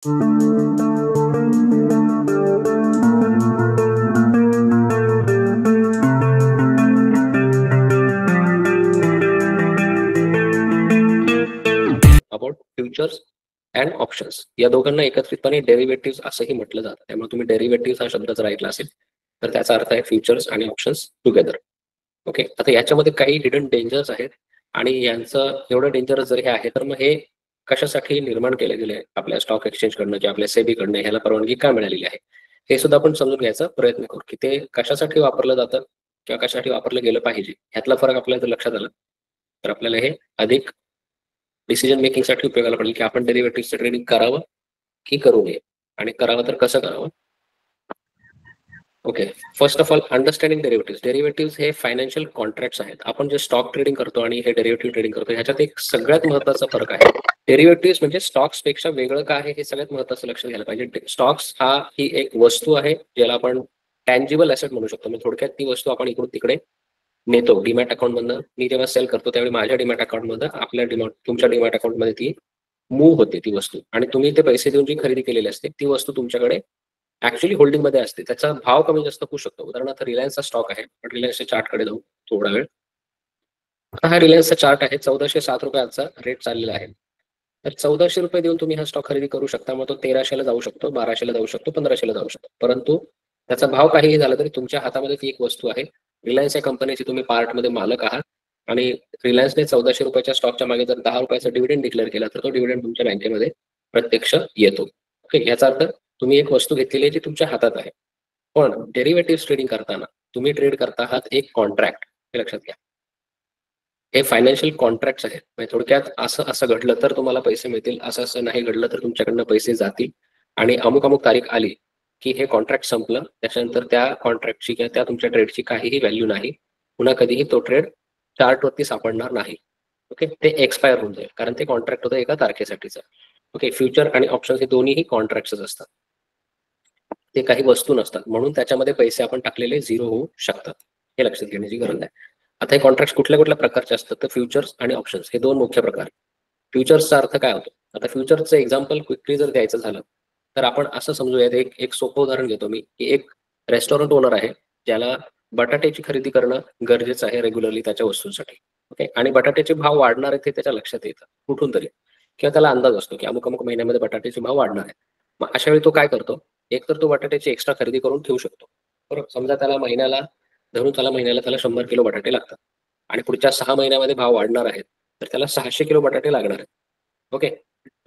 About futures and options या दोघांना एकत्रितपणे डेरिव्हेटिव्ह असंही म्हटलं जातं. त्यामुळे तुम्ही डेरिव्हेटिव्ह हा शब्द जर ऐकला असेल तर त्याचा अर्थ आहे फ्युचर्स आणि ऑप्शन्स टुगेदर. ओके, आता याच्यामध्ये काही हिडन डेंजर्स आहेत आणि यांचं एवढं डेंजरस जर हे आहे तर मग हे कशासाठी निर्माण केले गेले आपल्या स्टॉक एक्सचेंज कडनं किंवा आपल्या सेबी कडनं ह्याला परवानगी का मिळालेली आहे हे सुद्धा आपण समजून घ्यायचा प्रयत्न करू की ते कशासाठी वापरलं जातं किंवा कशासाठी वापरलं गेलं पाहिजे. ह्यातला फरक आपल्याला जर लक्षात आला तर आपल्याला हे अधिक डिसिजन मेकिंगसाठी उपयोगाला पडेल की आपण डेरिव्हेटिव्हचं ट्रेडिंग करावं की करू नये आणि करावं तर कसं करावं. Okay, first of all understanding derivative. Derivative हे फायनान्शियल कॉन्ट्रॅक्ट्स आहेत. आपण जे स्टॉक ट्रेडिंग करतो आणि हे डेरिव्हेटिव्ह ट्रेडिंग करतो ह्याच्यात एक सगळ्यात महत्त्वाचा फरक आहे. डेरिव्हेटिव्ह म्हणजे स्टॉक्स पेक्षा वेगळं का आहे हे सगळ्यात महत्त्वाचं लक्ष घ्यायला पाहिजे. स्टॉक्स हा ही एक वस्तू आहे ज्याला आपण टँजिबल ॲसेट म्हणू शकतो. म्हणजे थोडक्यात ती वस्तू आपण इकडून तिकडे नेतो डीमॅट अकाउंट मधनं. मी जेव्हा सेल करतो त्यावेळी माझ्या डीमॅट अकाउंट मध्ये आपल्या तुमच्या डीमॅट अकाउंट मध्ये ती मूव्ह होते ती वस्तू आणि तुम्ही ते पैसे देऊन जी खरेदी केलेली असते ती वस्तू तुमच्याकडे ऍक्च्युअली होल्डिंग मध्ये असते. त्याचा भाव कमी जास्त होऊ शकतो. उदाहरणार्थ रिलायन्सचा स्टॉक आहे. पण रिलायन्सच्या चार्टकडे जाऊ थोडा वेळ. हा रिलायन्सचा चार्ट आहे. 1407 रुपये आजचा रेट चाललेला आहे. तर 1400 रुपये देऊन तुम्ही हा स्टॉक खरेदी करू शकता. मग तो 1300ला जाऊ शकतो, 1200ला जाऊ शकतो, 1500ला जाऊ शकतो. परंतु त्याचा भाव काहीही झाला तरी तुमच्या हातामध्ये ती एक वस्तू आहे. रिलायन्स या कंपनीची तुम्ही पार्ट मध्ये मालक आहात आणि रिलायन्सने 1400 रुपयाच्या स्टॉकच्या मागे जर 10 रुपयाचा डिव्हिडंड डिक्लेअर केला तर तो डिव्हिडंड तुमच्या बँकेमध्ये प्रत्यक्ष येतो. ओके, याचा अर्थ तुम्ही एक वस्तू घेतलेली आहे जी तुमच्या हातात आहे. पण डेरिव्हेटिव्ह ट्रेडिंग करताना तुम्ही ट्रेड करता आहात एक कॉन्ट्रॅक्ट. हे लक्षात घ्या. हे फायनान्शियल कॉन्ट्रॅक्ट्स आहेत. म्हणजे थोडक्यात असं असं घडलं तर तुम्हाला पैसे मिळतील, असं असं नाही घडलं तर तुमच्याकडनं पैसे जातील आणि अमुक अमुक तारीख आली की हे कॉन्ट्रॅक्ट संपलं. त्याच्यानंतर त्या कॉन्ट्रॅक्टची किंवा त्या तुमच्या ट्रेडची काहीही व्हॅल्यू नाही. पुन्हा कधीही तो ट्रेड चार्टवरती सापडणार नाही. ओके, ते एक्सपायर होऊन जाईल कारण ते कॉन्ट्रॅक्ट होतं एका तारखेसाठीचं. ओके, फ्युचर आणि ऑप्शन हे दोन्हीही कॉन्ट्रॅक्ट्सच असतात. ते काही वस्तू नसतात म्हणून त्याच्यामध्ये पैसे आपण टाकलेले झिरो होऊ शकतात. हे लक्षात घेण्याची गरज आहे. आता हे कॉन्ट्रॅक्ट कुठल्या कुठल्या प्रकारचे असतात तर फ्युचर्स आणि ऑप्शन्स हे दोन मुख्य प्रकार. फ्युचर्सचा अर्थ काय होतो. आता फ्युचरचं एक्झाम्पल क्विकली जर द्यायचं झालं तर आपण असं समजूयात एक एक सोपं उदाहरण घेतो मी की एक रेस्टॉरंट ओनर आहे ज्याला बटाट्याची खरेदी करणं गरजेचं आहे रेग्युलरली त्याच्या वस्तूंसाठी. ओके, आणि बटाट्याचे भाव वाढणार आहेत हे त्याच्या लक्षात येतं कुठून तरी किंवा त्याला अंदाज असतो की अमुक अमुक महिन्यामध्ये बटाट्याचे भाव वाढणार आहेत. मग अशा वेळी तो काय करतो, एक तर तो बटाट्याची एक्स्ट्रा खरेदी करून ठेवू शकतो. बरोबर, समजा त्याला महिन्याला धरून महिन्याला त्याला 100 किलो बटाटे लागतात आणि पुढच्या 6 महिन्यामध्ये भाव वाढणार आहेत तर त्याला 600 किलो बटाटे लागणार आहेत. ओके,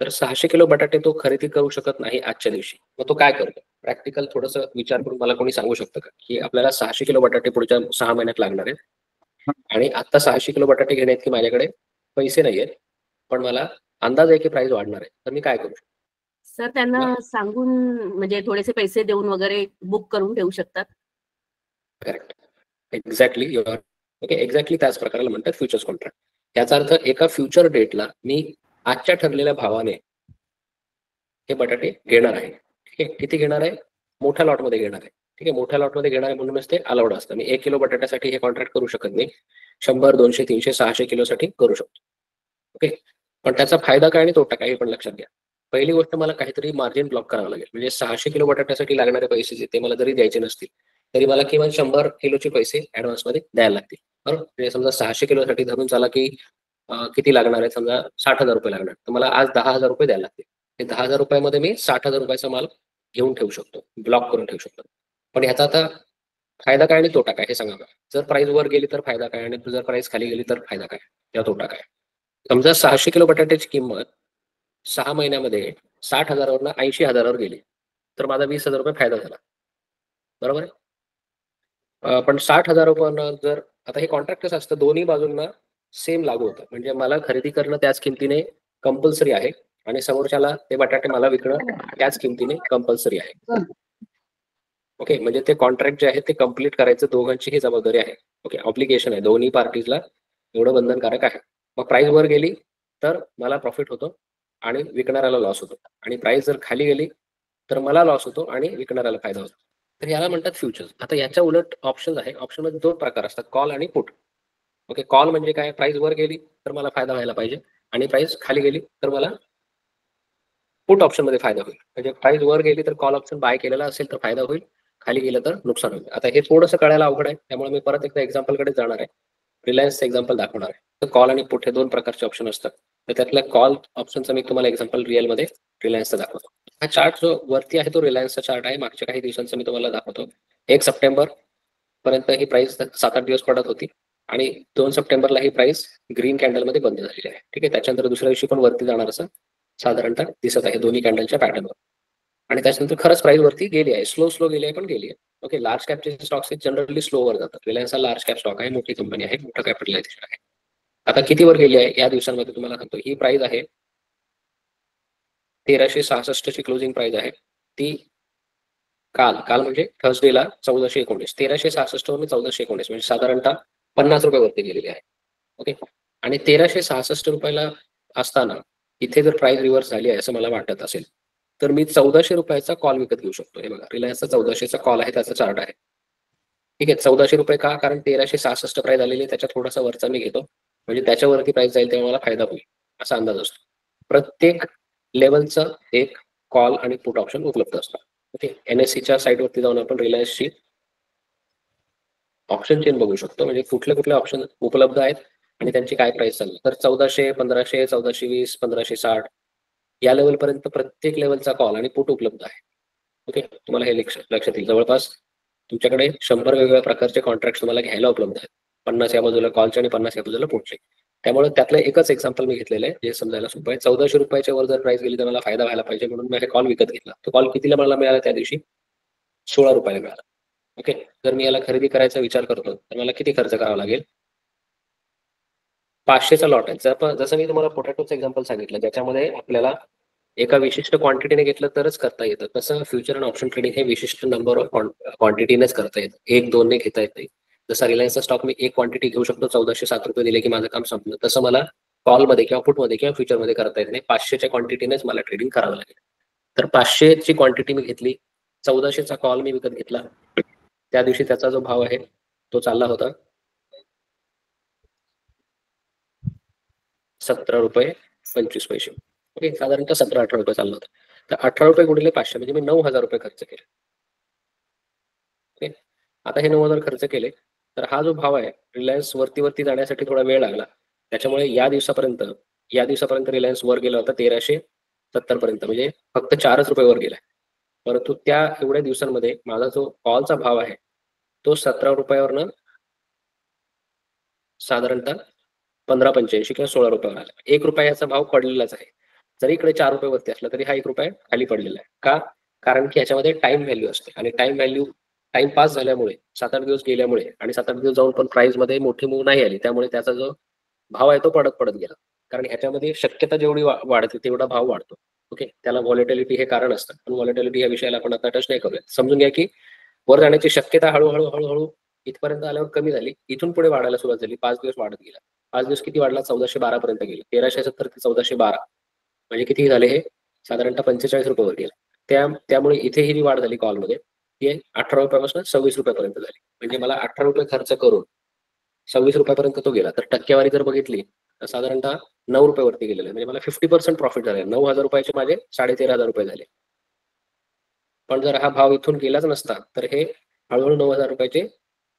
तर 600 किलो बटाटे तो खरेदी करू शकत नाही आजच्या दिवशी. मग तो काय करतो, प्रॅक्टिकल थोडस विचार करून मला कोणी सांगू शकतं का की आपल्याला 600 किलो बटाटे पुढच्या 6 महिन्यात लागणार आहेत आणि आता 600 किलो बटाटे घेण्यात की माझ्याकडे पैसे नाहीयेत पण मला अंदाज आहे की प्राइस वाढणार आहे तर मी काय करू शकतो. सर त्यांना सांगून म्हणजे थोडेसे पैसे देऊन वगैरे बुक करून ठेवू शकतात. Correct, exactly your. Okay, exactly त्याच प्रकाराला म्हणतात फ्युचर्स कॉन्ट्रॅक्ट. याचा अर्थ एका फ्युचर डेटला मी आजच्या ठरलेल्या भावाने हे बटाटे घेणार आहे. ठीक आहे, किती घेणार आहे, मोठ्या लॉटमध्ये घेणार आहे. ठीक आहे, मोठ्या लॉटमध्ये घेणार आहे म्हणूनच ते अलाउड असतं. मी 1 किलो बटाट्यासाठी हे कॉन्ट्रॅक्ट करू शकत नाही. 100, 200, 300, 600 किलोसाठी करू शकतो. ओके, पण त्याचा फायदा काय आणि तोटा काय हे पण लक्षात घ्या. पहिली गोष्ट मला काहीतरी मार्जिन ब्लॉक करावं लागेल. म्हणजे 600 किलो बटाट्यासाठी लागणारे पैसे जे ते मला जरी द्यायचे नसतील तरी मला किमान 100 किलोचे पैसे ऍडव्हान्समध्ये द्यायला लागतील. बरोबर, म्हणजे समजा 600 किलोसाठी धरून चला की किती लागणार आहे, समजा 60,000 रुपये लागणार तर मला आज 10,000 रुपये द्यायला लागतील. हे 10,000 रुपयामध्ये मी 60,000 रुपयाचा माल घेऊन ठेवू शकतो, ब्लॉक करून ठेवू शकतो. पण ह्याचा आता फायदा काय आणि तोटा काय हे सांगा. जर प्राइस वर गेली तर फायदा काय आणि जर प्राइस खाली गेली तर फायदा काय किंवा तोटा काय. समजा 600 किलो बटाट्याची किंमत 6 महिन्यामध्ये 60,000वरनं 80,000वर गेली तर माझा 20,000 रुपये फायदा झाला. बरोबर आहे. पण 60,000 रुपयांना जर आता हे कॉन्ट्रॅक्ट कसं असतं दोन्ही बाजूंना सेम लागू होतं. म्हणजे मला खरेदी करणं त्याच किमतीने कंपल्सरी आहे आणि समोरच्याला ते बटाटे मला विकणं त्याच किमतीने कंपल्सरी आहे. ओके, म्हणजे ते कॉन्ट्रॅक्ट जे आहे ते कम्प्लीट करायचं दोघांची ही जबाबदारी आहे. ओके, ऑब्लिगेशन आहे दोन्ही पार्टीजला, एवढं बंधनकारक आहे. मग प्राइस वर गेली तर मला प्रॉफिट होतो आणि विकणाऱ्याला लॉस होतो आणि प्राइस जर खाली गेली तर मला लॉस होतो आणि विकणाऱ्याला फायदा होतो. तर याला म्हणतात फ्युचर्स. आता याच्या उलट ऑप्शन आहे. ऑप्शन मध्ये 2 प्रकार असतात, कॉल आणि पुट. ओके, कॉल म्हणजे काय, प्राइस वर गेली तर मला फायदा व्हायला पाहिजे आणि प्राइस खाली गेली तर मला पुट ऑप्शन मध्ये फायदा होईल. म्हणजे प्राइस वर गेली तर कॉल ऑप्शन बाय केलेला असेल तर फायदा होईल, खाली गेलं तर नुकसान होईल. आता हे थोडंसं कळायला अवघड आहे, त्यामुळे मी परत एकदा एक्झाम्पलकडे जाणार आहे. रिलायन्सचं एक्झाम्पल दाखवणार आहे. तर कॉल आणि पुट हे दोन प्रकारचे ऑप्शन असतात. तर त्यातल्या कॉल ऑप्शनचं मी तुम्हाला एक्झाम्पल रिअलमध्ये रिलायन्सचा दाखवतो. हा चार्ट जो वरती आहे तो रिलायन्सचा चार्ट आहे. मागच्या काही दिवसांचा मी तुम्हाला दाखवतो. 1 सप्टेंबर पर्यंत ही प्राइस 7-8 दिवस पडत होती आणि 2 सप्टेंबरला ही प्राइस ग्रीन कॅन्डलमध्ये बंद झालेली आहे. ठीक आहे. त्याच्यानंतर दुसऱ्या दिवशी पण वरती जाणार असं साधारणतः दिसत आहे दोन्ही कॅन्डलच्या पॅटर्नवर. आणि त्याच्यानंतर खरंच प्राइस वरती गेली आहे. स्लो गेली आहे, पण गेली आहे. ओके. लार्ज कॅपचे स्टॉक्स जनरली स्लोवर जातात. रिलायन्स हा लार्ज कॅप स्टॉक आहे, मोठी कंपनी आहे, मोठं कॅपिटलायझेशन आहे. आता कितीवर गेली आहे या दिवसांमध्ये तुम्हाला सांगतो. ही प्राइस आहे 1366 ची क्लोजिंग प्राइस आहे. ती काल म्हणजे थर्सडेला 1419. 1366 वरून 1419 म्हणजे साधारणतः 50 रुपये वरती गेलेली आहे. ओके. आणि 1366 रुपयाला असताना इथे जर प्राइस रिव्हर्स झाली आहे असं मला वाटत असेल तर मी 1400 रुपयाचा कॉल विकत घेऊ शकतो. हे बघा, रिलायन्सचा 1400चा कॉल आहे, त्याचा चार्ट आहे. ठीक आहे. 1400 रुपये का? कारण 1366 प्राइस आलेली आहे, त्याच्या थोडासा वरचा मी घेतो, म्हणजे त्याच्यावरती प्राइस जाईल तेव्हा मला फायदा होईल असा अंदाज असतो. प्रत्येक लेवलचं एक कॉल आणि पुट ऑप्शन उपलब्ध असतं. ओके. NSEच्या साईटवरती जाऊन आपण रिलायन्सची ऑप्शन चेन बघू शकतो, म्हणजे कुठले ऑप्शन उपलब्ध आहेत आणि त्यांची काय प्राइस चालली. तर 1400, 1500, 1420, 1560 या लेवल पर्यंत प्रत्येक लेवलचा कॉल आणि पुट उपलब्ध आहे. ओके. तुम्हाला हे लक्षात येईल. जवळपास तुमच्याकडे 100 वेगवेगळ्या प्रकारचे कॉन्ट्रॅक्ट तुम्हाला घ्यायला उपलब्ध आहेत. 50 या बाजूला कॉलचे आणि 50 या बाजूला पुटचे. त्यामुळे त्यातलं एकच एक्झाम्पल मी घेतलेलं आहे जे समजायला सोपं आहे. 1400 रुपयाच्या वर जर प्राइस गेली तर मला फायदा व्हायला पाहिजे, म्हणून मी हे कॉल विकत घेतला. तो कॉल कितीला मला मिळाला त्या दिवशी? 16 रुपयाला मिळाला. ओके. जर मी याला खरेदी करायचा विचार करतो तर मला किती खर्च करावा लागेल? 500चा लॉट आहे. जसं मी तुम्हाला पोटॅटोचं एक्झाम्पल सांगितलं, ज्याच्यामध्ये आपल्याला एका विशिष्ट क्वांटिटीने घेतलं तरच करता येतं. तसं फ्युचर आणि ऑप्शन ट्रेडिंग हे विशिष्ट नंबर ऑफ क्वांटिटीनेच करता येतं. 1-2 ने घेता येत नाही. जसा रिलायन्सचा स्टॉक मी एक क्वांटिटी घेऊ शकतो, 1407 रुपये दिले की माझं काम संपलं. तसं मला कॉलमध्ये किंवा पुटमध्ये किंवा फ्युचरमध्ये करता येत नाही. 500च्या क्वांटिटीनेच मला ट्रेडिंग करावं लागेल. तर 500ची क्वांटिटी मी घेतली, 1400चा कॉल मी विकत घेतला. त्या दिवशी त्याचा जो भाव आहे तो चालला होता 17 रुपये 25 पैसे. ओके. साधारणतः 17-18 रुपये चालला होता. तर 18 रुपये गुणिले 500 म्हणजे मी 9,000 रुपये खर्च केले. ओके. आता हे 9,000 खर्च केले तर हा जो भाव आहे रिलायन्स वरती जाण्यासाठी थोडा वेळ लागला. त्याच्यामुळे या दिवसापर्यंत रिलायन्स वर गेला होता 1370 पर्यंत, म्हणजे फक्त 4च रुपये वर गेला. परंतु त्या एवढ्या दिवसांमध्ये माझा जो कॉलचा भाव आहे तो 17 रुपयावरनं साधारणतः 15.85 किंवा 16 रुपयावर आला. 1 रुपया याचा भाव पडलेलाच आहे. जरी इकडे 4 रुपये वरती असला तरी हा 1 रुपया खाली पडलेला आहे. का? कारण की याच्यामध्ये टाइम व्हॅल्यू असते आणि टाइम पास झाल्यामुळे 7-8 दिवस गेल्यामुळे आणि 7-8 दिवस जाऊन पण प्राइस मध्ये मोठी मूव नाही आली, त्यामुळे त्याचा जो भाव आहे तो पडत गेला. कारण ह्याच्यामध्ये शक्यता जेवढी वाढते तेवढा भाव वाढतो. ओके. त्याला व्हॉलेटिलिटी हे कारण असतं. पण व्हॉलेटिलिटी या विषयाला आपण आता टच नाही करूया. समजून घ्या की वर जाण्याची शक्यता हळूहळू इथपर्यंत आल्यावर कमी झाली, इथून पुढे वाढायला सुरुवात झाली. 5 दिवस वाढत गेला. 5 दिवस किती वाढला? 1412 पर्यंत गेला. 1370 ते 1412 म्हणजे किती झाले हे? साधारणतः 45 रुपयावर गेला. त्यामुळे इथे ही जी वाढ झाली कॉलमध्ये ती 18 रुपयापासून 26 रुपयापर्यंत झाली. म्हणजे मला 18 रुपये खर्च करून 26 रुपयापर्यंत तो गेला. तर टक्केवारी जर बघितली तर साधारणतः 9 रुपयावरती गेलेलं आहे. म्हणजे मला 50% प्रॉफिट झाले. 9,000 रुपयाचे माझे 13,500 रुपये झाले. पण जर हा भाव इथून गेलाच नसता तर हे हळूहळू 9,000 रुपयाचे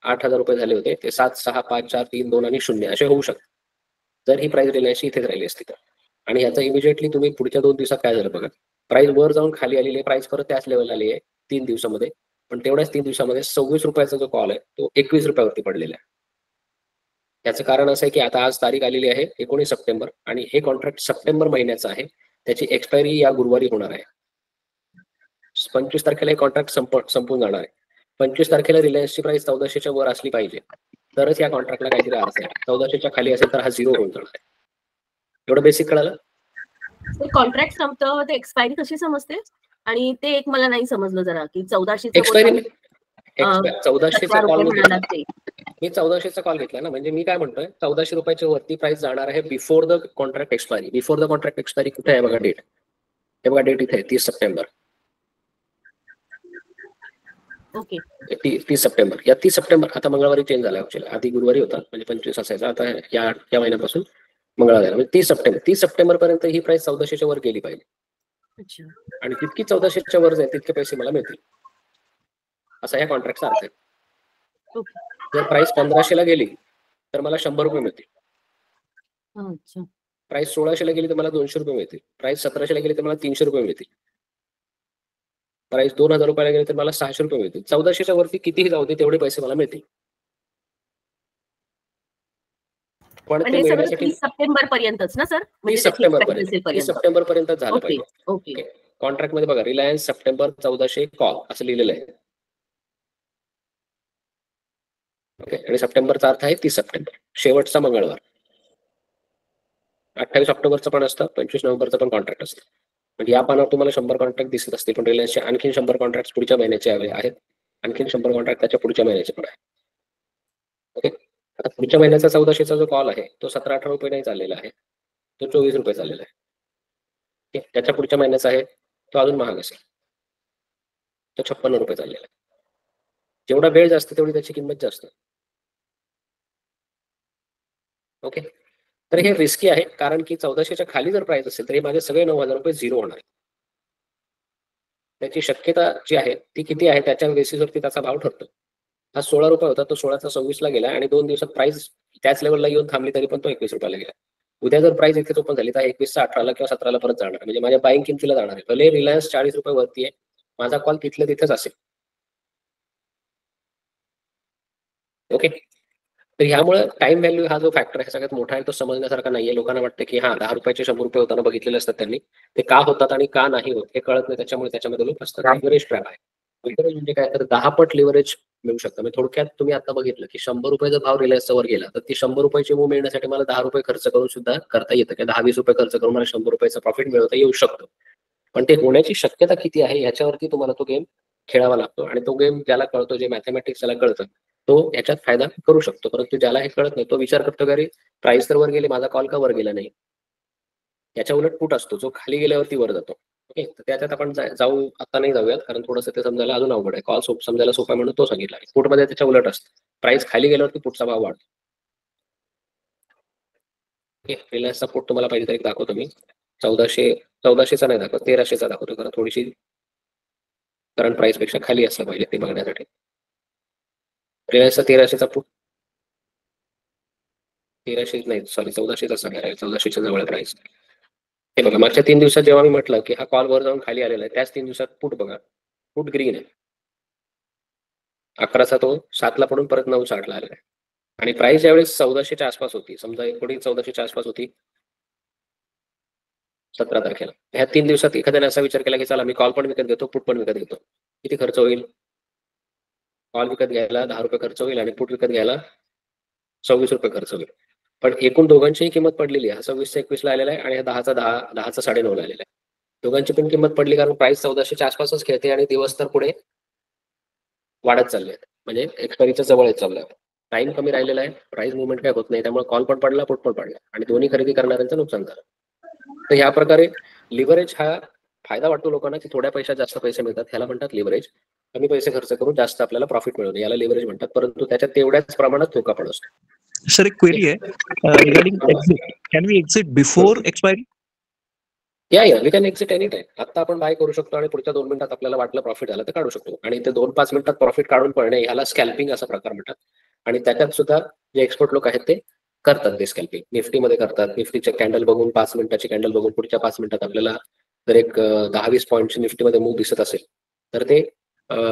8,000 रुपये झाले होते. ते 7, 6, 5, 4, 3, 2 आणि 0 असे होऊ शकतात जर ही प्राइस रिलायन्सची इथेच राहिली असती तर. आणि याचा इमिजिएटली तुम्ही पुढच्या 2 दिवसात काय झालं बघा. प्राइस वर जाऊन खाली आलेली आहे, प्राइस परत त्याच लेवल आली आहे 3 दिवसामध्ये. पण तेवढ्याच 3 दिवसामध्ये 26 रुपयाचा जो कॉल आहे तो 21 रुपयावरती पडलेला आहे. याचं कारण असं आहे की आता आज तारीख आलेली आहे 19 सप्टेंबर आणि हे कॉन्ट्रॅक्ट सप्टेंबर महिन्याचं आहे. त्याची एक्सपायरी या गुरुवारी होणार आहे. 25 तारखेला हे कॉन्ट्रॅक्ट संपून जाणार आहे. 25 तारखेला रिलायन्सची प्राइस 1400च्या वर असली पाहिजे तरच या कॉन्ट्रॅक्टला काहीतरी अर्थ आहे. 1400च्या खाली असेल तर हा 0 होऊन जाणार आहे. एवढं बेसिक कळालं? ते कॉन्ट्रॅक्ट संपतं, ते एक्सपायरी कशी समजते? आणि ते एक मला नाही समजलं जरा की 1400चा एक्सपायरी 1400चा 17 कॉल रुपये मी म्हणालात घेतला. ते. मी 1400चा कॉल घेतला ना, म्हणजे मी काय म्हणतोय 1400 रुपयाच्या वरती प्राइस जाणार आहे before the contract expiry. Before the contract expiry कुठे आहे बघा डेट. हे बघा डेट इथे आहे 30 सप्टेंबर. ओके. 30 सप्टेंबर. या 30 सप्टेंबर आता मंगळवारी चेंज झाला ऍक्च्युअली. आधी गुरुवारी होता म्हणजे 25 असायचा. आता या महिन्यापासून मंगळवारी झाला म्हणजे 30 सप्टेंबर. 30 सप्टेंबर पर्यंत ही प्राइस 1400च्या वर गेली पाहिजे. अच्छा. आणि जितकी 1400च्या वर जाईल तितके पैसे मला मिळतील, असा या कॉन्ट्रॅक्टचा अर्थ आहे. ओके. जर प्राइस 1500ला गेली तर मला 100 रुपये मिळतील. अच्छा. प्राइस 1600ला गेली तर मला 200 रुपये मिळतील. प्राइस 1700ला गेली तर मला 300 रुपये मिळतील. प्राइस 2000 रुपयाला गेली तर मला 600 रुपये मिळतील. 1400च्या वरती कितीही जाऊ दे तेवढे पैसे मला मिळतील. पण पण ते हे सगळं मिळण्यासाठी 30 सप्टेंबर पर्यंतच ना सर? 30 म्हणजे त्याची सप्टेंबर expiry पर्यंत असेलपर्यंत. 30 सप्टेंबर पर्यंत झालं ओके. पाहिजे. ओके. कॉन्ट्रॅक्ट मध्ये बघा, रिलायन्स सप्टेंबर 1400 कॉल असं लिहिलेलं आहे. ओके. आणि सप्टेंबरचा अर्थ आहे 30 सप्टेंबर, शेवटचा मंगळवार. 28 ऑक्टोबरचं पण असतं, 25 नोव्हेंबरचं पण कॉन्ट्रॅक्ट असतं. म्हणजे या पानावर तुम्हाला 100 कॉन्ट्रॅक्ट दिसत असतील, पण रिलायन्सचे आणखी 100 कॉन्ट्रॅक्ट पुढच्या महिन्याचे आहेत. आणखी 100 कॉन्ट्रॅक्ट त्याच्या पुढच्या महिन्याचे पण आहे. ओके. आता पुढच्या महिन्याचा 1400चा जो कॉल आहे तो 17-18 रुपये नाही चाललेला आहे, तो 24 रुपये चाललेला आहे. त्याच्या पुढच्या महिन्याचा आहे तो अजून महाग असेल, तो 56 रुपये चाललेला आहे. जेवढा वेळ जास्त तेवढी त्याची किंमत जास्त. ओके. तर हे रिस्की आहे, कारण की 1400च्या खाली जर प्राइस असेल तर हे माझे सगळे 9000 रुपये झिरो होणार. त्याची शक्यता जी आहे ती किती आहे त्याच्या बेसिसवरती त्याचा भाव ठरतो. हा 16 रुपये होता, तो 16चा 26ला गेला आणि 2 दिवसात प्राइस त्याच लेवलला येऊन थांबली तरी पण तो 21 रुपयाला गेला. उद्या जर प्राइस इथेच ओपन झाली तर 21चा 18ला किंवा 17ला परत जाणार, म्हणजे माझ्या बाईंग किमतीला जाणार आहे. भले रिलायन्स 40 रुपये वरती आहे, माझा कॉल तिथल्या तिथेच असेल. ओके. तर ह्यामुळे टाइम व्हॅल्यू हा जो फॅक्टर आहे सगळ्यात मोठा आहे, तो समजण्यासारखा नाहीये. लोकांना वाटतं की हा 10 रुपयाचे 100 रुपये होताना बघितलेले असतात त्यांनी, ते का होतात आणि का नाही होत हे कळत नाही, त्याच्यामुळे त्याच्यामध्ये लोक असतात. लिव्हरेज ट्रॅप आहे. लिव्हरेज म्हणजे काय, तर 10 पट लिव्हरेज मिळू शकतं. म्हणजे थोडक्यात तुम्ही आता बघितलं की 100 रुपयाचा भाव रिलायन्सचा वर गेला तर ती 100 रुपयाची मूव मिळण्यासाठी मला 10 रुपये खर्च करून सुद्धा करता येतं, किंवा 10-20 रुपये खर्च करून मला 100 रुपयाचा प्रॉफिट मिळवता येऊ शकतो. पण ते होण्याची शक्यता किती आहे याच्यावरती तुम्हाला तो गेम खेळावा लागतो, आणि तो गेम ज्याला कळतो, जे मॅथमॅटिक्स ज्याला कळतं, तो याच्यात फायदा करू शकतो. परंतु ज्याला हे कळत नाही तो विचार करतो की अरे प्राइस तर वर गेली, माझा कॉल का वर गेला नाही. याच्या उलट पुट असतो जो खाली गेल्यावरती वर जातो. ओके. तर त्याच्यात आपण जाऊ आता नाही जाऊयात, कारण थोडंसं ते समजायला अजून अवघड आहे. कॉल समजायला सोपा आहे म्हणून तो सांगितला. पुटमध्ये त्याच्या उलट असतं, प्राइस खाली गेल्यावरती पुटचा भाव वाढतो. ओके. रिलायन्सचा पुट तुम्हाला पाहिजे तर एक दाखवतो मी. 1400चा नाही दाखवत, 1300चा दाखवतो, कारण थोडीशी करंट प्राइस पेक्षा खाली असलं पाहिजे ते बघण्यासाठी. रिलायन्सचा 1300चा पुट, 1300 नाही सॉरी 1400चा सांगणार आहे, 1400च्या जवळ प्राइस. हे बघा, मागच्या 3 दिवसात जेव्हा मी म्हटलं की हा कॉल वर जाऊन खाली आलेला आहे, त्याच 3 दिवसात पुट बघा, पुट ग्रीन आहे. 11चा तो 7ला पडून परत 9-8ला आलेला आहे. आणि प्राइस ज्यावेळेस 1400च्या आसपास होती, समजा एकोणी 1400च्या आसपास होती 17 तारखेला, ह्या 3 दिवसात एखाद्याने असा विचार केला की चला मी कॉल पण विकत घेतो, पुट पण विकत घेतो. किती खर्च होईल? कॉल विकत घ्यायला 10 रुपये खर्च होईल आणि पुट विकत घ्यायला 26 रुपये खर्च होईल. पण एकूण दोघांचीही किंमत पडलेली आहे. 26चा 21ला आलेला आहे आणि 10चा 9ला आलेला आहे. दोघांची पण किंमत पडली, कारण प्राइस 1400च्या आसपासच खेळते आणि दिवस तर पुढे वाढत चालले आहेत, म्हणजे एक्सपायरीच्या जवळ येत चाललंय. टाइम कमी राहिलेला आहे, प्राइस मुवमेंट काय होत नाही, त्यामुळे कॉल पण पडला, पुट पण पडला आणि दोन्ही खरेदी करणाऱ्यांचं नुकसान झालं. तर ह्या प्रकारे लिव्हरेज हा फायदा वाटतो लोकांना की थोड्या पैशात जास्त पैसे मिळतात, ह्याला म्हणतात लिव्हरेज. कमी पैसे खर्च करून जास्त आपल्याला प्रॉफिट मिळवणे याला लिव्हरेज म्हणतात, परंतु त्याच्यात तेवढ्याच प्रमाणात धोका पण असतो. सर, एक क्वेरी आहे regarding exit. Can we exit before expiry? या we can exit any time. आता आपण बाय करू शकतो आणि पुढच्या 2 मिनिटात आपल्याला वाटलं प्रॉफिट झालं तर काढू शकतो. आणि ते 2-5 मिनिटात प्रॉफिट काढून पडणे ह्याला स्कॅल्पिंग असा प्रकार म्हणतात. आणि त्याच्यात सुद्धा जे एक्सपर्ट लोक आहेत ते करतात ते स्कॅल्पिंग. निफ्टीमध्ये करतात. निफ्टीचे कॅन्डल बघून, 5 मिनिटाची कॅन्डल बघून पुढच्या 5 मिनिटात आपल्याला जर एक 10-20 पॉईंटची निफ्टीमध्ये मूव दिसत असेल तर ते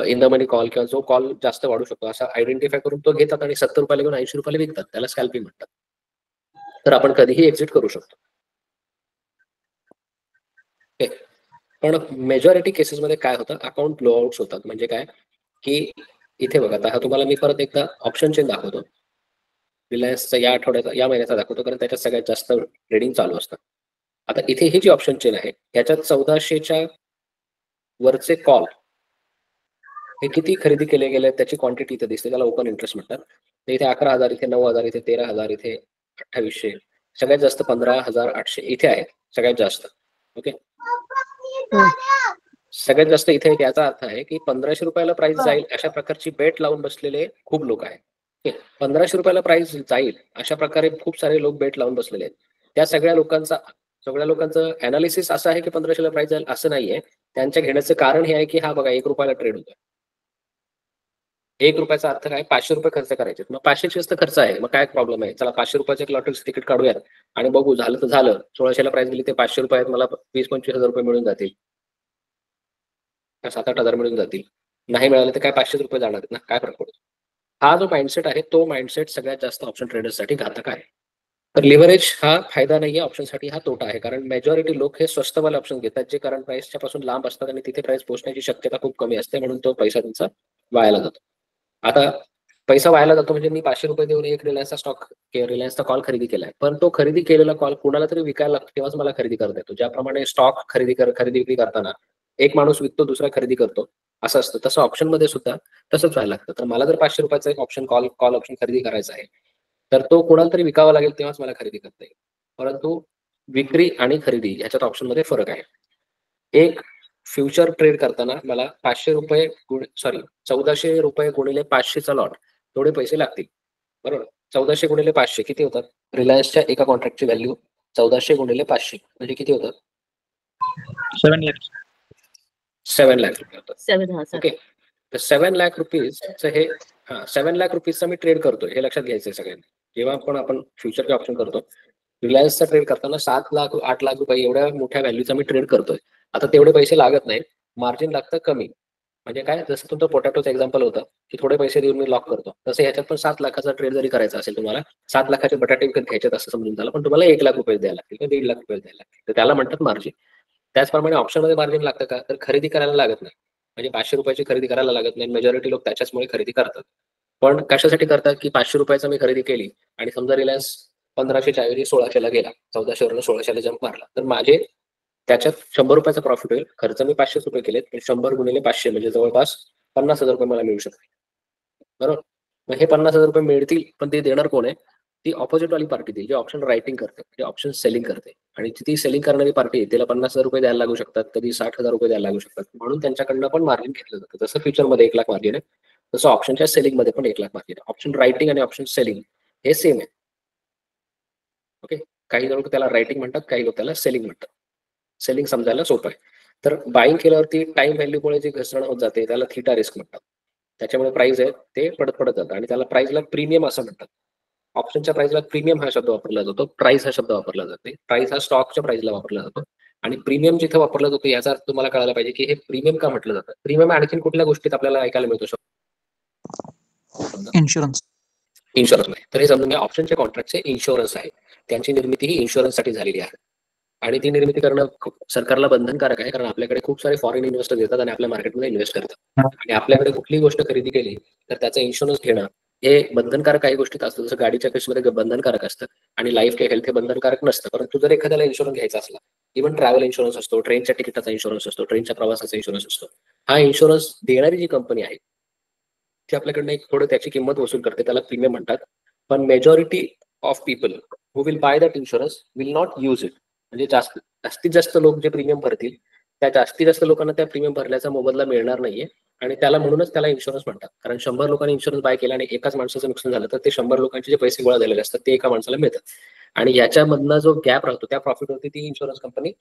इन द मनी कॉल किंवा जो कॉल जास्त वाढू शकतो असा आयडेंटिफाय करून तो घेतात आणि 70 रुपयाला घेऊन 80 रुपयाला विकतात. त्याला स्कॅल्पिंग म्हणतात. तर आपण कधीही एक्झिट करू शकतो. पण मेजॉरिटी केसेसमध्ये काय होतं, अकाउंट ब्लोआउट्स होतात. म्हणजे काय की इथे बघा, आता हा तुम्हाला मी परत एकदा ऑप्शन चेन दाखवतो. रिलायन्सचा या आठवड्याचा, या महिन्याचा दाखवतो, कारण त्याच्यात सगळ्यात जास्त ट्रेडिंग चालू असतं. आता इथे ही जी ऑप्शन चेन आहे याच्यात 1400च्या वरचे कॉल हे किती खरेदी केले गेले त्याची क्वांटिटी इथे दिसते, त्याला ओपन इंटरेस्ट म्हणतात. तर इथे 11,000, इथे 9,000, इथे 13,000, इथे 2800, सगळ्यात जास्त 15,800 इथे आहे सगळ्यात जास्त. ओके. सगळ्यात जास्त इथे एक याचा अर्थ आहे की 1500 रुपयाला प्राइस जाईल अशा प्रकारची बेट लावून बसलेले खूप लोक आहेत. 1500 रुपयाला प्राइस जाईल अशा प्रकारे खूप सारे लोक बेट लावून बसलेले आहेत. त्या सगळ्या लोकांचा सगळ्या लोकांचं अनालिसिस असं आहे की 1500ला प्राइस जाईल असं नाहीये. त्यांच्या घेण्याचं कारण हे आहे की हा बघा 1 रुपयाला ट्रेड होतोय. 1 रुपयाचा अर्थ काय, 500 रुपये खर्च करायचे. मग 500च तर खर्च आहे. मग काय प्रॉब्लेम आहे? चला 500 रुपयाचं एक लॉटरीचं तिकीट काढूयात आणि बघू झालं तर झालं. 1600ला प्राइस गेली ते 500 रुपयात मला 20-25 हजार रुपये मिळून जातील. 7-8 हजार मिळून जातील. नाही मिळाले तर काय 500 रुपये जाणार आहेत ना, काय फरक पडतो? हा जो माइंडसेट आहे तो माइंडसेट सगळ्यात जास्त ऑप्शन ट्रेडर्ससाठी घातक आहे. तर लिव्हरेज हा फायदा नाहीये, ऑप्शनसाठी हा तोटा आहे. कारण मेजॉरिटी लोक हे स्वस्तवाले ऑप्शन घेतात जे करंट प्राइसच्या पासून लांब असतात आणि तिथे प्राइस पोहोचण्याची शक्यता खूप कमी असते, म्हणून तो पैसा त्यांचा वायाला जातो. आता पैसा वायाला जातो म्हणजे मी 500 रुपये देऊन एक रिलायन्सचा स्टॉक रिलायन्सचा कॉल खरेदी केलाय, पण तो खरेदी केलेला कॉल कुणाला तरी विकायला लागतो तेव्हाच मला खरेदी करता येतो. ज्याप्रमाणे स्टॉक खरेदी विक्री करताना एक माणूस विकतो दुसरा खरेदी करतो असं असतं, तसं ऑप्शन मध्ये सुद्धा तसंच व्हायला लागतं. तर मला जर 500 रुपयाचा एक ऑप्शन कॉल ऑप्शन खरेदी करायचा आहे तर तो कोणाला तरी विकावा लागेल तेव्हाच मला खरेदी करता येईल. परंतु विक्री आणि खरेदी याच्यात ऑप्शन मध्ये फरक आहे. एक फ्युचर ट्रेड करताना मला 500 रुपये 1400 रुपये गुणिले 500चा लॉट थोडे पैसे लागतील, बरोबर. 1400 गुणिले 500 किती होतात? रिलायन्सच्या एका कॉन्ट्रॅक्टची व्हॅल्यू 1400 गुणिले 500 म्हणजे किती होतात? 7 lakhs. 7 लाख रुपये होतात. 7 हा सर. ओके, तर 7 लाख रुपीजचं हे 7 लाख रुपीजचा मी ट्रेड करतोय हे लक्षात घ्यायचंय सगळ्यांनी. जेव्हा आपण फ्युचरचे ऑप्शन करतो, रिलायन्सचा ट्रेड करताना 7 लाख 8 लाख रुपये एवढ्या मोठ्या व्हॅल्यूचा मी ट्रेड करतोय. आता तेवढे पैसे लागत नाहीत, मार्जिन लागतं कमी. म्हणजे काय, जसं तुमचं पोटॅटोचं एक्झाम्पल होतं की थोडे पैसे देऊन मी लॉक करतो, तसं ह्याच्यात पण 7 लाखाचा ट्रेड जरी करायचा असेल तुम्हाला, 7 लाखाचे बटाटे विकत घ्यायचे असं समजून झालं, पण तुम्हाला 1 लाख रुपये द्यायला लागतील किंवा 1.5 लाख रुपये द्यायला लागतील, तर त्याला म्हणतात मार्जिन. त्याचप्रमाणे ऑप्शनमध्ये मार्जिन लागतं का, तर खरेदी करायला लागत नाही. म्हणजे 500 रुपयाची खरेदी करायला लागत नाही. मेजॉरिटी लोक त्याच्याचमुळे खरेदी करतात. पण कशासाठी करतात की 500 रुपयाचा मी खरेदी केली आणि समजा रिलायन्स 1500च्या ऐवजी 1600ला गेला, 1400वरून 1600ला जंप मारला, तर माझे त्याच्यात 100 रुपयाचा प्रॉफिट होईल. खर्च मी 500 रुपये केलेत, पण 100 गुणिले 500 म्हणजे जवळपास 50,000 रुपये मला मिळू शकतील, बरोबर. मग हे 50,000 रुपये मिळतील, पण ते देणार कोण आहे? ती ऑपोजिट वाली पार्टी देईल, जे ऑप्शन रायटिंग करते, जे ऑप्शन सेलिंग करते. आणि ती सेलिंग करणारी पार्टी आहे तिला 50,000 रुपये द्यायला लागू शकतात, कधी 60,000 रुपये द्यायला लागू शकतात. म्हणून त्यांच्याकडनं पण मार्जिन घेतलं जातं. जसं फ्युचरमध्ये 1 लाख मार्जिन आहे, तसं ऑप्शनच्या सेलिंग मध्ये पण 1 लाख मार्जिन आहे. ऑप्शन रायटिंग आणि ऑप्शन सेलिंग हे सेम आहे. ओके, काही लोक त्याला रायटिंग म्हणतात, काही लोक त्याला सेलिंग म्हणतात. सेलिंग समजायला सोपं आहे. तर बाईंग केल्यावरती टाइम व्हॅल्यूमुळे जे घसरण होत जाते त्याला थीटा रिस्क म्हणतात. त्याच्यामुळे प्राइस आहे ते पडत जातं आणि त्याला प्राइसला प्रीमियम असं म्हणतात. ऑप्शनच्या प्राइसला प्रीमियम हा शब्द वापरला जातो, प्राइस हा शब्द वापरला जातो. प्राइस हा स्टॉकच्या प्राइसला वापरला जातो आणि प्रीमियम जिथे वापरला जातो याचा अर्थ तुम्हाला कळायला पाहिजे की हे प्रीमियम का म्हटलं जातं. प्रीमियम आणखीन कुठल्या गोष्टीत आपल्याला ऐकायला मिळतो Insurance. इन्शुरन्स नाही. तर हे समजून घ्या, ऑप्शनच्या कॉन्ट्रॅक्टचे इन्शुरन्स आहे. त्यांची निर्मिती ही इन्शुरन्ससाठी झालेली आहे आणि ती निर्मिती करणं सरकारला बंधनकारक आहे, कारण आपल्याकडे खूप सारे फॉरेन इन्व्हेस्टर येतात आणि आपल्या मार्केटमध्ये इन्व्हेस्ट करतात आणि आपल्याकडे कुठलीही गोष्ट खरेदी केली तर त्याचा इन्शुरन्स घेणं हे बंधनकारक काही गोष्टीत असतं. जसं गाडीच्या केसमध्ये बंधनकारक असतं आणि लाईफ के हेल्थ हे बंधनकारक नसतं. परंतु जर एखाद्याला इन्शुरन्स घ्यायचा असला, इव्हन ट्रॅव्हल इन्शुरन्स असतो, ट्रेनच्या तिकिटाचा इन्शुरन्स असतो, ट्रेनच्या प्रवासाचा इन्शुरन्स असतो, हा इन्शुरन्स देणारी जी कंपनी आहे ती आपल्याकडनं एक थोडं त्याची किंमत वसूल करते, त्याला प्रीमियम म्हणतात. पण majority of people who will buy that insurance will not use it. म्हणजे जास्तीत जास्त लोक जे प्रीमियम भरतील त्या जास्तीत जास्त लोकांना त्या प्रीमियम भरल्याचा मोबदला मिळणार नाहीये आणि म्हणूनच त्याला इन्शुरन्स म्हणतात. कारण 100 लोकांनी इन्शुरन्स बाय केला आणि एकाच माणसाचं नुकसान झालं तर ते 100 लोकांचे जे पैसे गोळा झालेले असतात ते एका माणसाला मिळतात आणि याच्यामधनं जो गॅप राहतो त्या प्रॉफिटवरती ती इन्शुरन्स कंपनी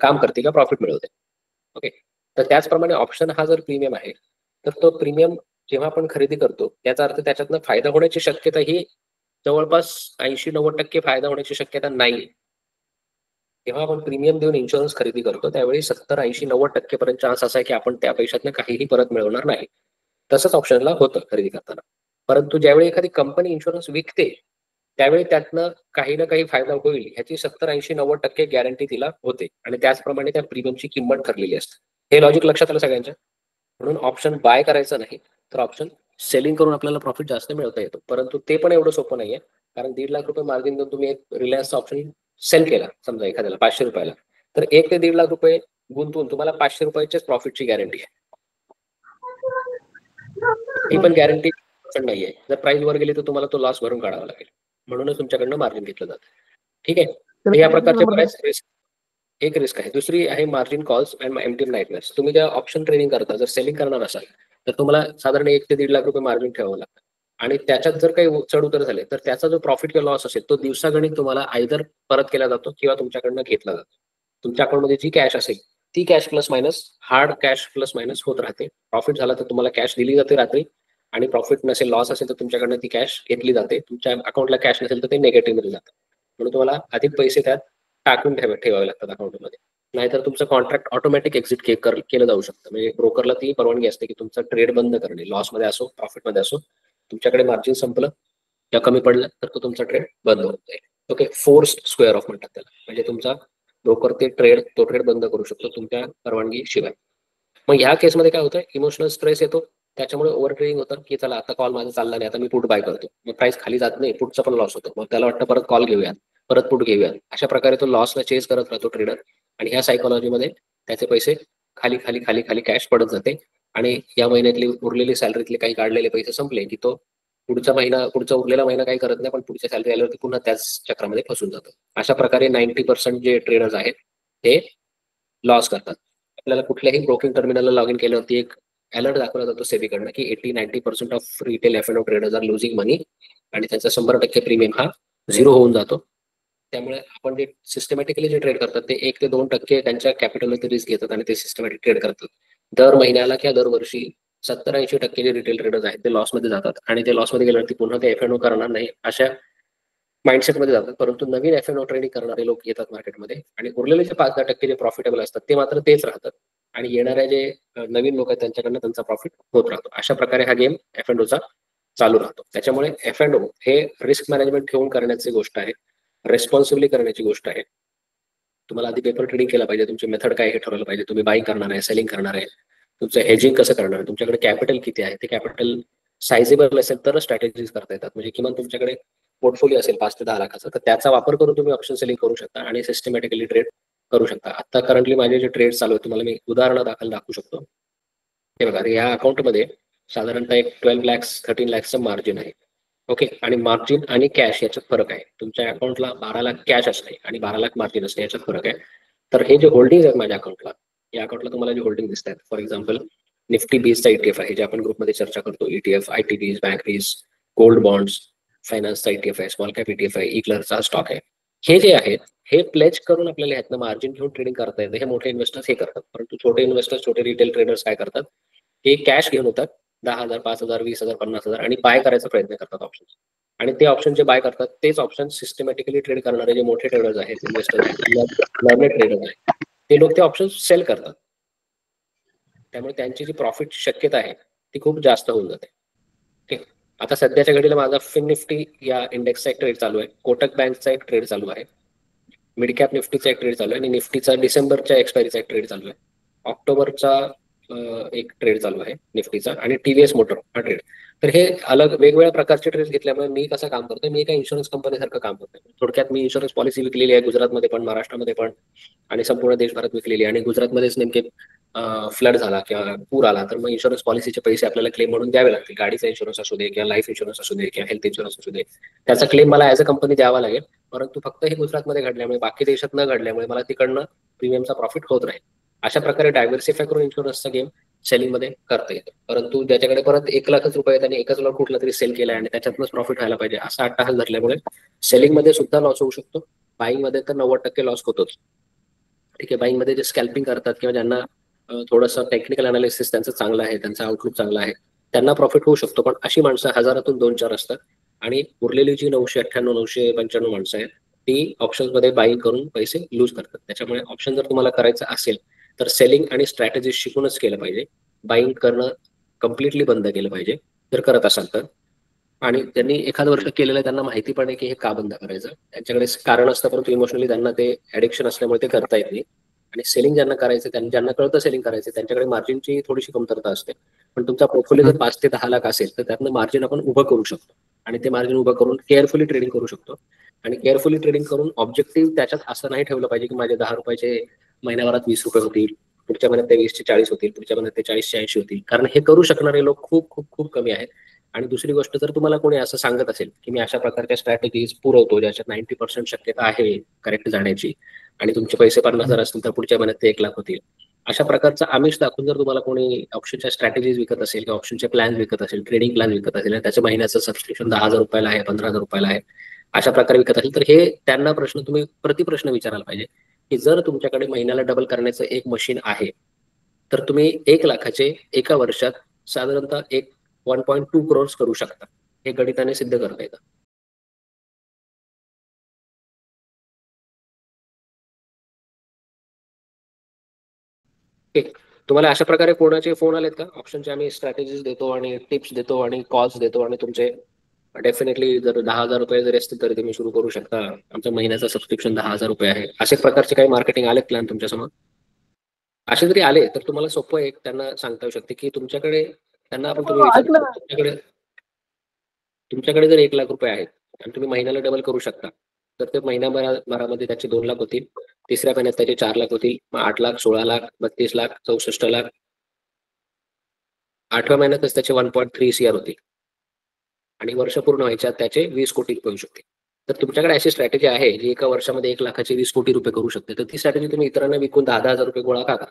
काम करते किंवा प्रॉफिट मिळवते. ओके, तर त्याचप्रमाणे ऑप्शन हा जर प्रीमियम आहे तर तो प्रीमियम जेव्हा आपण खरेदी करतो त्याचा अर्थ त्याच्यातनं फायदा होण्याची शक्यता ही जवळपास 80-90% फायदा होण्याची शक्यता नाही. जेव्हा आपण प्रीमियम देऊन इन्शुरन्स खरेदी करतो त्यावेळी 70-80-90% पर्यंत चान्स असा आहे की आपण त्या पैशातनं काहीही परत मिळवणार नाही. तसंच ऑप्शनला होतं खरेदी करताना. परंतु ज्यावेळी एखादी कंपनी इन्शुरन्स विकते त्यावेळी त्यातनं काही ना काही फायदा होईल ह्याची 70-80-90% गॅरंटी तिला होते आणि त्याचप्रमाणे त्या प्रीमियमची किंमत ठरलेली असते. हे लॉजिक लक्षात आलं सगळ्यांच्या. म्हणून ऑप्शन बाय करायचं नाही तर ऑप्शन सेलिंग करून आपल्याला प्रॉफिट जास्त मिळवता येतो. परंतु ते पण एवढं सोपं नाहीये, कारण 1.5 लाख रुपये मार्जिन देऊन तुम्ही एक रिलायन्सचा ऑप्शन सेल केला समजा एखाद्याला 500 रुपयाला, तर 1 ते 1.5 लाख रुपये गुंतवून तुम्हाला 500 रुपयाच्याच प्रॉफिटची गॅरंटी आहे. ही पण गॅरंटी नाहीये. जर प्राइस वर गेली तर तुम्हाला तो लॉस भरून काढावा लागेल. म्हणूनच तुमच्याकडनं मार्जिन घेतलं जातं. ठीक आहे, तर या प्रकारचे बऱ्याच रिस्क, एक रिस्क आहे. दुसरी आहे मार्जिन कॉल्स अँड एमटी नाईटमेअर्स. तुम्ही ज्या ऑप्शन ट्रेडिंग करता जर सेलिंग करणार असाल तर तुम्हाला साधारण 1 ते 1.5 लाख रुपये मार्जिन ठेवावं लागतं. आणि त्याच्यात जर काही चढ उतर झाले तर त्याचा जो प्रॉफिट किंवा लॉस असेल तो दिवसागणिक तुम्हाला आयदर परत केला जातो किंवा तुमच्याकडनं घेतला जातो. तुमच्या अकाउंटमध्ये जी कॅश असेल ती cash plus minus hard cash plus minus होत राहते. प्रॉफिट झाला तर तुम्हाला कॅश दिली जाते रात्री, आणि प्रॉफिट नसेल लॉस असेल तर तुमच्याकडनं ती कॅश घेतली जाते. तुमच्या अकाउंटला कॅश नसेल तर ते नेगेटिव्ह मध्ये जातं. म्हणून तुम्हाला अधिक पैसे त्यात टाकून ठेवावे लागतात अकाउंटमध्ये. नाहीतर तुमचं कॉन्ट्रॅक्ट ऑटोमॅटिक एक्झिट केलं जाऊ शकतं. म्हणजे ब्रोकरला ती परवानगी असते की तुमचा ट्रेड बंद करणे, लॉसमध्ये असो प्रॉफिटमध्ये असो. तुमच्याकडे मार्जिन संपलं किंवा कमी पडलं तर तो तुमचा ट्रेड बंद होत जाईल. ओके, फोर्स्ड स्क्वेअर ऑफ म्हणतात त्याला. म्हणजे तुमचा ब्रोकर तो ट्रेड बंद करू शकतो तुमच्या परवानगी शिवाय. मग ह्या केसमध्ये काय होतं, इमोशनल स्ट्रेस येतो, त्याच्यामुळे ओव्हर ट्रेडिंग होतं की चला आता कॉल माझा चालला नाही, आता मी पुट बाय करतो. मग प्राइस खाली जात नाही, पुटचा पण लॉस होतो. मग त्याला वाटतं परत कॉल घेऊयात, परत पुट घेऊयात. अशा प्रकारे तो लॉसला चेस करत राहतो ट्रेडर, आणि ह्या सायकोलॉजीमध्ये त्याचे पैसे खाली खाली खाली खाली कॅश पडत जाते. आणि या महिन्यातली उरलेली सॅलरीतले काही काढलेले पैसे संपले की तो पुढचा उरलेला महिना काही करत नाही, पण पुढच्या सॅलरी आल्यावरती पुन्हा त्याच चक्रामध्ये फसून जातो. अशा प्रकारे 90% जे ट्रेडर्स आहेत ते लॉस करतात. आपल्याला कुठल्याही ब्रोकिंग टर्मिनलला लॉग इन केल्यावरती एक अलर्ट दाखवला जातो सेबीकडनं की 80-90% of retail F&O traders are losing money, आणि त्यांचा 100% प्रीमियम हा 0 होऊन जातो. त्यामुळे आपण जे सिस्टमॅटिकली जे ट्रेड करतात ते 1 ते 2% त्यांच्या कॅपिटलमध्ये रिस्क घेतात आणि ते सिस्टमॅटिक ट्रेड करतात. दर महिन्याला किंवा दरवर्षी 70-80% जे रिटेल ट्रेडर्स आहेत ते लॉसमध्ये जातात, आणि ते लॉसमध्ये गेल्यावरती पुन्हा ते F&O करणार नाही अशा माइंडसेटमध्ये जातात. परंतु नवीन F&O ट्रेडिंग करणारे लोक येतात मार्केटमध्ये, आणि उरलेले जे 5-10% जे प्रॉफिटेबल असतात ते मात्र तेच राहतात, आणि येणाऱ्या जे नवीन लोक आहेत त्यांच्याकडनं त्यांचा प्रॉफिट होत राहतो. अशा प्रकारे हा गेम F&Oचा चालू राहतो. त्याच्यामुळे F&O हे रिस्क मॅनेजमेंट ठेवून करण्याची गोष्ट आहे, रेस्पॉन्सिबली करण्याची गोष्ट आहे. तुम्हाला आधी पेपर ट्रेडिंग केला पाहिजे, तुमची मेथड काय हे ठरवलं पाहिजे. तुम्ही बाईंग करणार आहे, सेलिंग करणार आहे, तुमचं हेजिंग कसं करणार आहे, तुमच्याकडे कॅपिटल किती आहे, ते कॅपिटल सायझेबल असेल तर स्ट्रॅटेजीज करता येतात. म्हणजे किमान तुमच्याकडे पोर्टफोलिओ असेल 5 ते 10 लाखाचा, तर त्याचा वापर करून तुम्ही ऑप्शन सेलिंग करू शकता आणि सिस्टमॅटिकली ट्रेड करू शकता. आता करंटली माझे जे ट्रेड चालू आहेत तुम्हाला मी उदाहरण दाखवू शकतो. हे बघा, या अकाउंटमध्ये साधारणतः एक 12 lakhs 13 lakhsचं मार्जिन आहे. ओके, आणि मार्जिन आणि कॅश याच्यात फरक आहे. तुमच्या अकाउंटला 12 लाख कॅश असणे आणि 12 लाख मार्जिन असणे याच्यात फरक आहे. तर हे जे होल्डिंग आहेत माझ्या अकाउंटला, या अकाउंटला तुम्हाला जे होल्डिंग दिसत आहेत, फॉर एक्झाम्पल निफ्टी बीजचा ETF आहे, जे आपण ग्रुपमध्ये चर्चा करतो. ETF, ITBs, बँक बीज, गोल्ड बॉन्ड्स, फायनान्सचा ETF आहे, स्मॉल कॅप ETF आहे, इक्लरचा स्टॉक आहे. हे जे आहेत हे प्लेज करून आपल्याला ह्यातनं मार्जिन घेऊन ट्रेडिंग करता येतं. हे मोठे इन्व्हेस्टर्स हे करतात. परंतु छोटे इन्व्हेस्टर्स, छोटे रिटेल ट्रेडर्स काय करतात, हे कॅश घेऊन होतात 10,000, 5,000, 20,000, 50,000 आणि बाय करायचा प्रयत्न करतात ऑप्शन. आणि ते ऑप्शन जे बाय करतात तेच ऑप्शन सिस्टमॅटिकली ट्रेड करणारे जे मोठे ट्रेडर्स आहेत, इन्व्हेस्टर्स आहेत, लर्नेड ट्रेडर्स आहेत, ते लोक ते ऑप्शन सेल करतात. त्यामुळे त्यांची जी प्रॉफिट शक्यता आहे ती खूप जास्त होऊन जाते. ठीक, आता सध्याच्या घडीला माझा फिन निफ्टी या इंडेक्सचा एक ट्रेड चालू आहे, कोटक बँकचा एक ट्रेड चालू आहे, मिड कॅप निफ्टीचा एक ट्रेड चालू आहे, आणि निफ्टीचा डिसेंबरच्या एक्सपायरीचा एक ट्रेड चालू आहे, ऑक्टोबरचा एक ट्रेड चालू आहे निफ्टीचा, आणि TVS मोटर हा ट्रेड. तर हे अलग वेगवेगळ्या प्रकारचे ट्रेड घेतल्यामुळे मी कसं काम करतोय, मी एका इन्शुरन्स कंपनीसारखं काम करतोय. थोडक्यात मी इन्शुरन्स पॉलिसी विकलेली आहे गुजरातमध्ये पण, महाराष्ट्रामध्ये पण, आणि संपूर्ण देशभरात विकलेली आहे. आणि गुजरातमध्येच नेमके फ्लड झाला किंवा पूर आला तर मग इन्शुरन्स पॉलिसीचे पैसे आपल्याला क्लेम म्हणून द्यावे लागतील. गाडीचा इन्शुरन्स असू दे किंवा लाईफ इन्शुरन्स असू दे किंवा हेल्थ इन्शुरन्स असू दे, त्याचा क्लेम मला ऍज अ कंपनी द्यावा लागेल. परंतु फक्त हे गुजरातमध्ये घडल्यामुळे, बाकी देशात न घडल्यामुळे मला तिकडनं प्रीमियमचा प्रॉफिट होत राहील. अशा प्रकारे डायव्हर्सिफाय करून इन्शुरन्सचा गेम सेलिंग मध्ये करता येतो. परंतु ज्याच्याकडे परत 1 लाखच रुपये आणि एकच लॉट कुठला तरी सेल केलाय आणि त्याच्यातनंच प्रॉफिट व्हायला पाहिजे असा अट्टाहास धरल्यामुळे सेलिंग मध्ये सुद्धा लॉस होऊ शकतो. बाईंग मध्ये तर 90% लॉस होतोच. ठीक आहे, बाईंग मध्ये जे स्कॅल्पिंग करतात किंवा ज्यांना थोडंसं टेक्निकल अनालिसिस त्यांचं चांगलं आहे, त्यांचा आउटलुक चांगला आहे, त्यांना प्रॉफिट होऊ शकतो. पण अशी माणसं हजारातून 2-4 असतात, आणि उरलेली जी 998, 995 माणसं आहेत ती ऑप्शन्स मध्ये बाईंग करून पैसे लूज करतात. त्याच्यामुळे ऑप्शन जर तुम्हाला करायचं असेल तर सेलिंग आणि स्ट्रॅटेजी शिकूनच केलं पाहिजे. बाईंग करणं कम्प्लिटली बंद केलं पाहिजे जर करत असाल तर. आणि त्यांनी एखादं वर्ष केलेलं त्यांना माहिती पण आहे की हे का बंद करायचं, त्यांच्याकडे कारण असतं, परंतु इमोशनली त्यांना ते ऍडिक्शन असल्यामुळे ते करता येत नाही. आणि सेलिंग ज्यांना करायचं, ज्यांना कळतं सेलिंग करायचं, त्यांच्याकडे मार्जिनची थोडीशी कमतरता असते. पण तुमचा पोर्टफोलिओ जर 5 ते 10 लाख असेल तर त्यातनं मार्जिन आपण उभं करू शकतो, आणि ते मार्जिन उभं करून केअरफुली ट्रेडिंग करू शकतो. आणि केअरफुली ट्रेडिंग करून ऑब्जेक्टिव्ह त्याच्यात असं नाही ठेवलं पाहिजे की माझे 10 रुपयाचे महिन्याभरात 20 रुपये होतील, पुढच्या महिन्यात ते 20 चे 40 होतील, पुढच्या महिन्यात ते 40 चे 80 होतील. कारण हे करू शकणारे लोक खूप खूप खूप कमी आहेत. आणि दुसरी गोष्ट, जर तुम्हाला कोणी असं सांगत असेल की मी अशा प्रकारच्या स्ट्रॅटेजीज पुरवतो ज्याच्यात 90% शक्यता आहे करेक्ट जाण्याची, आणि तुमचे पैसे 50,000 असतील तर पुढच्या महिन्यात ते 1 लाख होतील, अशा प्रकारचा आमिष दाखवून जर तुम्हाला कोणी ऑप्शनच्या स्ट्रॅटेजीज विकत असेल किंवा ऑप्शनचे प्लॅन विकत असेल, ट्रेडिंग प्लॅन विकत असेल आणि त्याच्या महिन्याचं सबस्क्रिप्शन 10,000 रुपयाला आहे, 15,000 रुपयाला आहे, अशा प्रकारे विकत असेल तर हे त्यांना तुम्ही प्रतिप्रश्न विचारायला पाहिजे की जर तुमच्याकडे महिन्याला डबल करण्याचं एक मशीन आहे तर तुम्ही 1 लाखाचे एका वर्षात साधारणतः 1.2 करोड करू शकता. हे गणिताने सिद्ध करता येतं. तुम्हाला अशा प्रकारे कोणाचे फोन आलेत का? ऑप्शनचे आम्ही स्ट्रॅटेजीज देतो आणि टिप्स देतो आणि कॉल्स देतो आणि तुमचे डेफिनेटली जर 10,000 रुपये जरी असतील तरी तुम्ही सुरू करू शकता. आमचं महिन्याचं सबस्क्रिप्शन 10,000 रुपये आहे. असे प्रकारचे काही मार्केटिंग आलेत प्लॅन तुमच्यासमोर? असे जरी आले तर तुम्हाला सोपं एक त्यांना सांगता येऊ शकते की तुमच्याकडे त्यांना आपण तुम्ही विचारता तुमच्याकडे जर 1 लाख रुपये आहेत आणि तुम्ही महिन्याला डबल करू शकता तर ते महिन्याभरामध्ये त्याचे 2 लाख होतील, तिसऱ्या महिन्यात त्याचे 4 लाख होतील, मग 8 लाख, 16 लाख, 32 लाख, 64 लाख, 8व्या महिन्यातच त्याचे 1.3 CR होतील आणि वर्ष पूर्ण व्हायच्यात त्याचे 20 कोटी रुपये होऊ शकते. तर तुमच्याकडे अशी स्ट्रॅटेजी आहे जी एका वर्षामध्ये 1 लाखाचे 20 कोटी रुपये करू शकते, तर ती स्ट्रॅटेजी तुम्ही इतरांना विकून 10,000 रुपये गोळा का?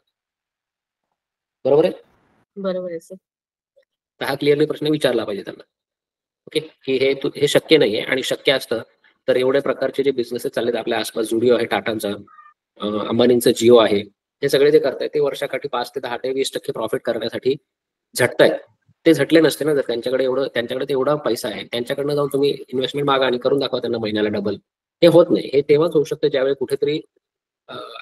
बरोबर आहे? बरोबर आहे सर. तर हा क्लिअरली प्रश्न विचारला पाहिजे त्यांना. ओके, की हे शक्य नाहीये आणि शक्य असतं तर एवढ्या प्रकारचे जे बिझनेसेस चाललेत आपल्या आसपास, झुडिओ आहे टाटांचा, अंबानींचं जिओ आहे, हे सगळे जे करतायत ते वर्षाकाठी 5 ते 10 ते 20% प्रॉफिट करण्यासाठी झटतायत. ते झटले नसते ना जर त्यांच्याकडे एवढा पैसा आहे, त्यांच्याकडनं जाऊन तुम्ही इन्व्हेस्टमेंट मागा आणि करून दाखवा त्यांना महिन्याला डबल. हे होत नाही. हे तेव्हाच होऊ शकतं ज्यावेळी कुठेतरी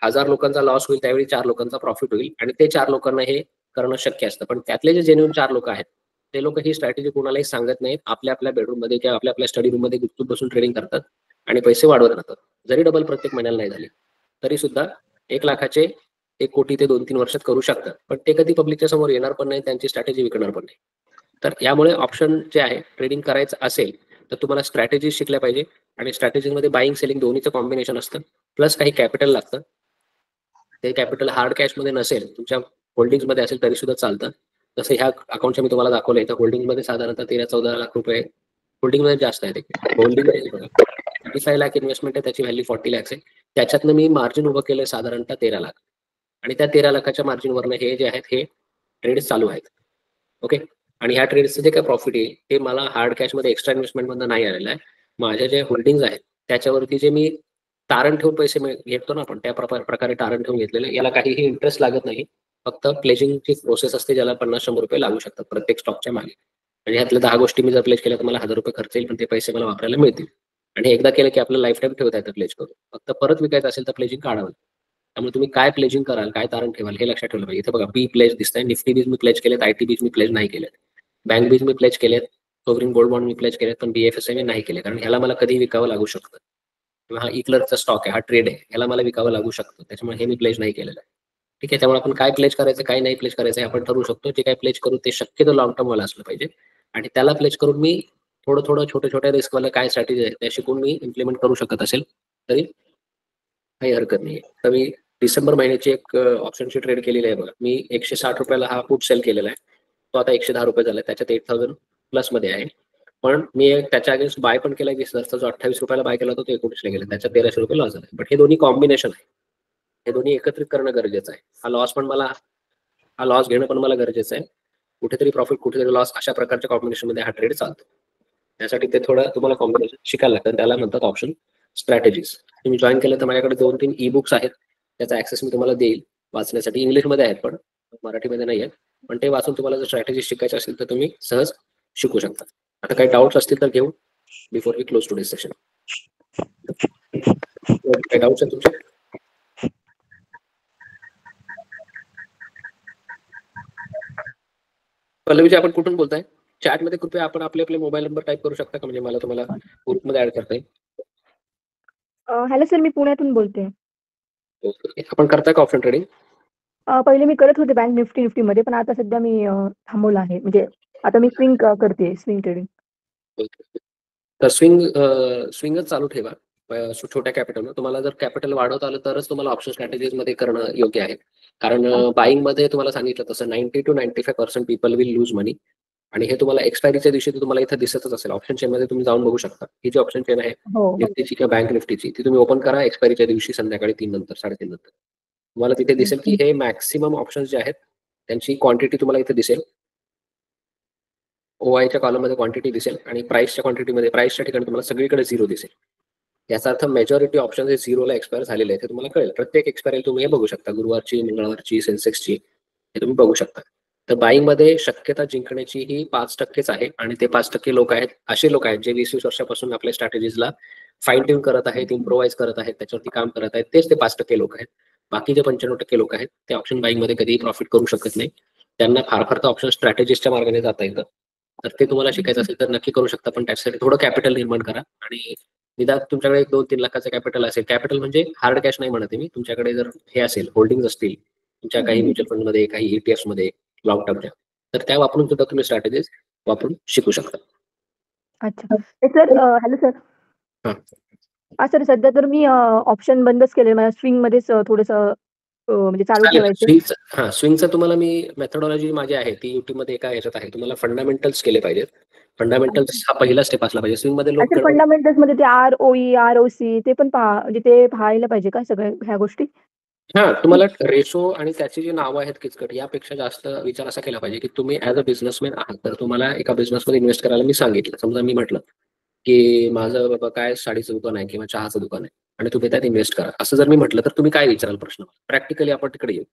1000 लोकांचा लॉस होईल त्यावेळी 4 लोकांचा प्रॉफिट होईल आणि ते 4 लोकांना हे करणं शक्य असतं. पण त्यातले जे जेन्युइन 4 लोक आहेत ते लोक ही स्ट्रॅटेजी कोणालाही सांगत नाहीत. आपल्या बेडरूम मध्ये किंवा आपल्या स्टडी रूम मध्ये गुपचूप बसून ट्रेडिंग करतात आणि पैसे वाढवत राहतात. जरी डबल प्रत्येक महिन्याला नाही झाले तरी सुद्धा 1 लाखाचे 1 कोटी ते 2-3 वर्षात करू शकतात. पण ते कधी पब्लिकच्या समोर येणार पण नाही, त्यांची स्ट्रॅटेजी विकणार पण नाही. तर यामुळे ऑप्शन जे आहे ट्रेडिंग करायचं असेल तर तुम्हाला स्ट्रॅटेजी शिकल्या पाहिजे आणि स्ट्रॅटेजीमध्ये बाईंग सेलिंग दोन्हीचं कॉम्बिनेशन असतं, प्लस काही कॅपिटल लागतं. ते कॅपिटल हार्ड कॅशमध्ये नसेल, तुमच्या होल्डिंग्समध्ये असेल तरी सुद्धा चालतं. जसं ह्या अकाउंटच्या मी तुम्हाला दाखवलंय तर होल्डिंगमध्ये साधारणतः 13-14 लाख रुपये होल्डिंगमध्ये जास्त आहे. होल्डिंग 35 लाख इन्व्हेस्टमेंट आहे, त्याची व्हॅल्यू 40 लाख आहे. त्याच्यातनं मी मार्जिन उभं केलंय साधारणतः 13 लाख आणि त्या 13 लाखाच्या मार्जिनवरनं हे जे आहेत हे ट्रेड्स चालू आहेत. ओके, आणि ह्या ट्रेड्सचं जे काय प्रॉफिट येईल ते मला हार्ड कॅशमध्ये एक्स्ट्रा इन्व्हेस्टमेंटमधनं नाही आलेलं आहे. माझ्या जे होल्डिंग्स आहेत त्याच्यावरती जे मी तारण ठेवून पैसे घेतो ना आपण, त्या प्रकारे तारण ठेवून घेतलेले, याला काहीही इंटरेस्ट लागत नाही. फक्त प्लेजिंगची प्रोसेस असते ज्याला 50-100 रुपये लागू शकतात प्रत्येक स्टॉकच्या मागे. आणि ह्यातल्या 10 गोष्टी मी जर प्लेज केल्या तर मला 1000 रुपये खर्च येईल, पण ते पैसे मला वापरायला मिळतील. आणि एकदा केलं की आपलं लाईफ टाईम ठेवता येतं प्लेज करून. फक्त परत विकायचं असेल तर प्लेजिंग काढावं. त्यामुळे तुम्ही काय प्लेजिंग कराल, काय तारण ठेवाल हे लक्षात ठेवलं पाहिजे. इथे बघा बी प्लेज दिसतंय, निफ्टी बीज मी प्लेज केलेत, आयटी बीज मी प्लेज नाही केलेत, बँक बीज मी प्लेज केलेत, सोवरिन गोल्ड बॉन्ड मी प्लेज केलेत, पण BFSI मी नाही केले कारण ह्याला मला कधी विकावं लागू शकतं. किंवा हा इक्लरचा स्टॉक आहे, हा ट्रेड आहे, ह्याला मला विकावं लागू शकतं, त्याच्यामुळे हे मी प्लेज नाही केलेलं आहे. ठीक आहे, त्यामुळे आपण काय प्लेज करायचं काय नाही प्लेज करायचं हे आपण ठरवू शकतो. जे काय प्लेज करू ते शक्यतो लॉंग टर्म वाला असलं पाहिजे आणि त्याला प्लेज करून मी थोडं छोट्या रिस्कवाला काय स्ट्रॅटेजी आहे त्या शिकून मी इम्प्लिमेंट करू शकत असेल तरी काही हरकत नाही. तर मी डिसेंबर महिन्याची एक ऑप्शनची ट्रेड केलेली आहे बघा. मी 160 रुपयाला हा पुट सेल केलेला आहे. तो आता 110 रुपये झाला, त्याच्यात 8000 प्लस मध्ये आहे. पण मी त्याच्या अगेन्स्ट बाय पण केला 20,000चा, जो 28 रुपयाला बाय केला होता तो 19 ला गेला, त्याच्यात 1300 रुपये लॉस झाला. बट हे दोन्ही कॉम्बिनेशन आहे, हे दोन्ही एकत्रित करणं गरजेचं आहे. हा लॉस घेणं पण मला गरजेचं आहे. कुठेतरी प्रॉफिट कुठेतरी लॉस अशा प्रकारच्या कॉम्बिनेशन मध्ये हा ट्रेड चालतो. त्यासाठी ते थोडं तुम्हाला कॉम्बिनेशन शिकायला लागतं, त्याला म्हणतात ऑप्शन स्ट्रॅटेजीज. तुम्ही जॉईन केलं तर माझ्याकडे 2-3 ई बुक्स आहेत, त्याचा ऍक्सेस मी तुम्हाला देईल वाचण्यासाठी. इंग्लिशमध्ये आहेत पण मराठीमध्ये नाही आहेत, पण ते वाचून तुम्हाला जर स्ट्रॅटेजी शिकायची असेल तर तुम्ही सहज शिकू शकता. आता काही डाऊट्स असतील तर घेऊ before we close today session. काही डाऊट्स आहेत तुमचे? पल्लवीजी आपण कुठून बोलताय? चॅटमध्ये कृपया आपण आपले मोबाईल नंबर टाईप करू शकता का, म्हणजे मला तुम्हाला ग्रुपमध्ये ऍड करता येईल. हॅलो सर, मी पुण्यातून बोलते. आपण करताय का ऑप्शन ट्रेडिंग? पहिले मी करत होते बँक निफ्टी मध्ये, पण आता सध्या मी थांबवलं आहे. म्हणजे आता मी स्विंग करते, स्विंग ट्रेडिंग. तर स्विंगच चालू ठेवा छोट्या कॅपिटल. तुम्हाला जर कॅपिटल वाढवता आलं तरच तुम्हाला ऑप्शन स्ट्रॅटेजीज मध्ये करणं योग्य आहे. कारण बाईंग मध्ये तुम्हाला सांगितलं तसं 90 to 95% people will lose money, आणि हे तुम्हाला एक्सपायरीच्या दिवशी तुम्हाला इथं दिसतच असेल. ऑप्शन चेन मध्ये तुम्ही जाऊन बघू शकता. ही जी ऑप्शन चेन आहे निफ्टीची किंवा बँक निफ्टीची, ती तुम्ही ओपन करा एक्सपायरीच्या दिवशी संध्याकाळी 3 नंतर 3:30 नंतर. तुम्हाला तिथे दिसेल की हे मॅक्सिमम ऑप्शन्स जे आहेत त्यांची क्वांटिटी तुम्हाला इथे दिसेल. ओआयच्या कॉलममध्ये क्वांटिटी दिसेल आणि प्राइसच्या क्वांटिटीमध्ये प्राइसच्या ठिकाणी तुम्हाला सगळीकडे 0 दिसेल. याचा अर्थ मेजॉरिटी ऑप्शन हे 0ला एक्सपायर झालेले आहेत हे तुम्हाला कळेल. प्रत्येक एक्सपायरी तुम्ही हे बघू शकता, गुरुवारची, मंगळवारची, सेन्सेक्सची हे तुम्ही बघू शकता. तर बाईंग मध्ये शक्यता जिंकण्याची ही 5%च आहे आणि ते 5% लोक आहेत, असे लोक आहेत जे 20-20 वर्षापासून आपल्या स्ट्रॅटेजीजला फाईन ट्यून करत आहेत, इम्प्रोवाइज करत आहेत, त्याच्यावरती काम करत आहेत. तेच ते 5% लोक आहेत. बाकी जे 95% लोक आहेत ते ऑप्शन बाईंग मध्ये कधीही प्रॉफिट करू शकत नाही. त्यांना फार फार तर ऑप्शन स्ट्रॅटेजिस्टच्या मार्गाने जाता येतं. तर ते तुम्हाला शिकायचं असेल तर नक्की करू शकता, पण त्यासाठी थोडं कॅपिटल निर्माण करा आणि निदान तुमच्याकडे 1-2-3 लाखाचं कॅपिटल असेल. कॅपिटल म्हणजे हार्ड कॅश नाही म्हणत मी, तुमच्याकडे जर हे असेल, होल्डिंग असतील तुमच्या काही म्युच्युअल फंड मध्ये, काही ETFs मध्ये लॉंग टर्मच्या, तर त्या वापरून सुद्धा तुम्ही स्ट्रॅटेजीज वापरून शिकू शकता. अच्छा. Sir hello sir. हा सर, सध्या तर मी ऑप्शन बंदच केले. मला स्विंग मध्येच थोडंसं म्हणजे चालू ठेवायचं. स्विंगचं तुम्हाला मी मेथडॉलॉजी माझी आहे ती युट्यूब मध्ये एका ह्याच्यात आहे. तुम्हाला फंडामेंटल्स केले पाहिजेत. फंडामेंटल्स हा पहिला स्टेप असला पाहिजे. स्विंग मध्ये लोक फंडामेंटल्स मध्ये ते ROE, ROC ते पण म्हणजे ते पाहायला पाहिजे का सगळ्या ह्या गोष्टी? तुम्हाला रेशो आणि त्याची जी नावं आहेत किचकट यापेक्षा जास्त विचार असा केला पाहिजे की तुम्ही ऍज अ बिझनेसमॅन आहात, तर तुम्हाला एका बिझनेसमध्ये इन्व्हेस्ट करायला मी सांगितलं. समजा मी म्हटलं की माझं बाबा काय साडीचं दुकान आहे किंवा चहाचं दुकान आहे आणि तुम्ही त्यात इन्व्हेस्ट करा, असं जर मी म्हटलं तर तुम्ही काय विचाराल प्रश्न? प्रॅक्टिकली आपण तिकडे येऊ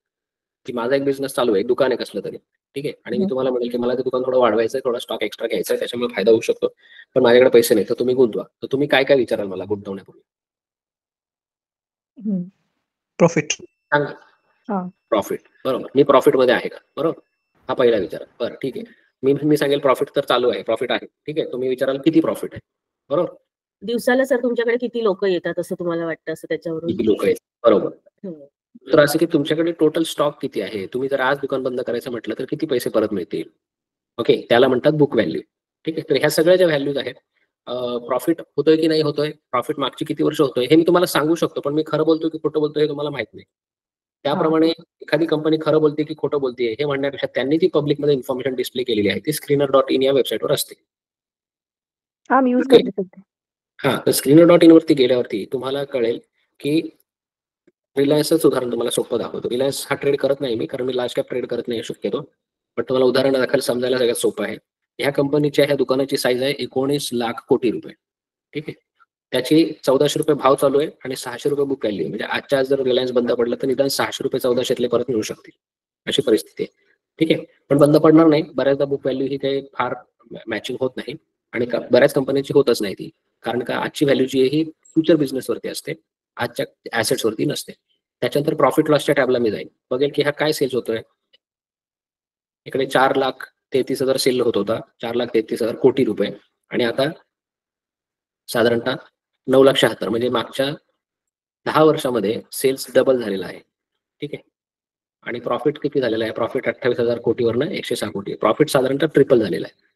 की माझा एक बिझनेस चालू आहे, दुकान आहे कसलं तरी, ठीक आहे, आणि मी तुम्हाला म्हणेल की मला ते दुकान थोडं वाढवायचं आहे, थोडा स्टॉक एक्स्ट्रा घ्यायचा आहे, त्याच्यामुळे फायदा होऊ शकतो, पण माझ्याकडे पैसे नाही, तर तुम्ही गुंतवा. तर तुम्ही काय काय विचाराल मला गुंतवण्यापूर्वी? प्रॉफिट. सांगा. प्रॉफिट. बरोबर. मी प्रॉफिट मध्ये आहे का? बरोबर. हा पहिला विचार. बरं, ठीक आहे. मी सांगेल प्रॉफिट तर चालू आहे, प्रॉफिट आहे, ठीक आहे. तुम्ही विचाराल किती प्रॉफिट आहे? बरोबर. दिवसाला सर तुमच्याकडे किती लोक येतात असं तुम्हाला वाटतं, असं त्याच्यावरून? किती लोक आहेत? बरोबर. हम्म. तर असं की तुमच्याकडे टोटल स्टॉक किती आहे? तुम्ही जर आज दुकान बंद करायचं म्हटलं तर किती पैसे परत मिळतील? ओके, त्याला म्हणतात बुक व्हॅल्यू. ठीक आहे. तर ह्या सगळ्या ज्या व्हॅल्यूज आहेत, प्रॉफिट होतोय की नाही होतोय, प्रॉफिट मागची किती वर्ष होतोय, हे मी तुम्हाला सांगू शकतो, पण मी खरं बोलतोय की खोटं बोलतोय हे तुम्हाला माहित नाही. त्याप्रमाणे एखादी कंपनी खरं बोलते की खोटं बोलते हे म्हणण्यापेक्षा त्यांनी ती पब्लिकमध्ये इन्फॉर्मेशन डिस्प्ले केलेली आहे, ती screener.in या वेबसाईटवर असते. मी यूज करते सध्या. तर screener.in वरती गेल्यावरती तुम्हाला कळेल की रिलायन्सच उदाहरण तुम्हाला सोपं दाखवतो. रिलायन्स हा ट्रेड करत नाही मी, कारण मी लार्ज कॅप ट्रेड करत नाही शक्यतो, पण तुम्हाला उदाहरणादाखल समजायला सगळ्यात सोपं आहे. ह्या कंपनीच्या ह्या दुकानाची साईज आहे 19 लाख कोटी रुपये. ठीक आहे. त्याची 1400 रुपये भाव चालू आहे आणि 600 रुपये बुक व्हॅल्यू आहे. म्हणजे आजच्या आज जर रिलायन्स बंद पडलं तर निदान 600 रुपये 1400तले परत मिळू शकतील, अशी परिस्थिती आहे. ठीक आहे. पण बंद पडणार नाही. बऱ्याचदा बुक व्हॅल्यू ही काही फार मॅचिंग होत नाही आणि बऱ्याच कंपन्यांची होतच नाही ती, कारण का आजची व्हॅल्यू जी आहे ही फ्युचर बिझनेसवरती असते, आजच्या ऍसेट्स वरती नसते. त्याच्यानंतर प्रॉफिट लॉसच्या टॅबला मी जाईल, बघेल की हा काय सेल्स होतोय. इकडे 4,33,000 सेल होत होता, 4,33,000 कोटी रुपये, आणि आता साधारणतः 9,76,000, म्हणजे मागच्या 10 वर्षामध्ये सेल्स डबल झालेला आहे. ठीक आहे. आणि प्रॉफिट किती झालेला आहे? प्रॉफिट 28,000 कोटीवरनं 106 कोटी. प्रॉफिट साधारणतः ट्रिपल झालेला आहे.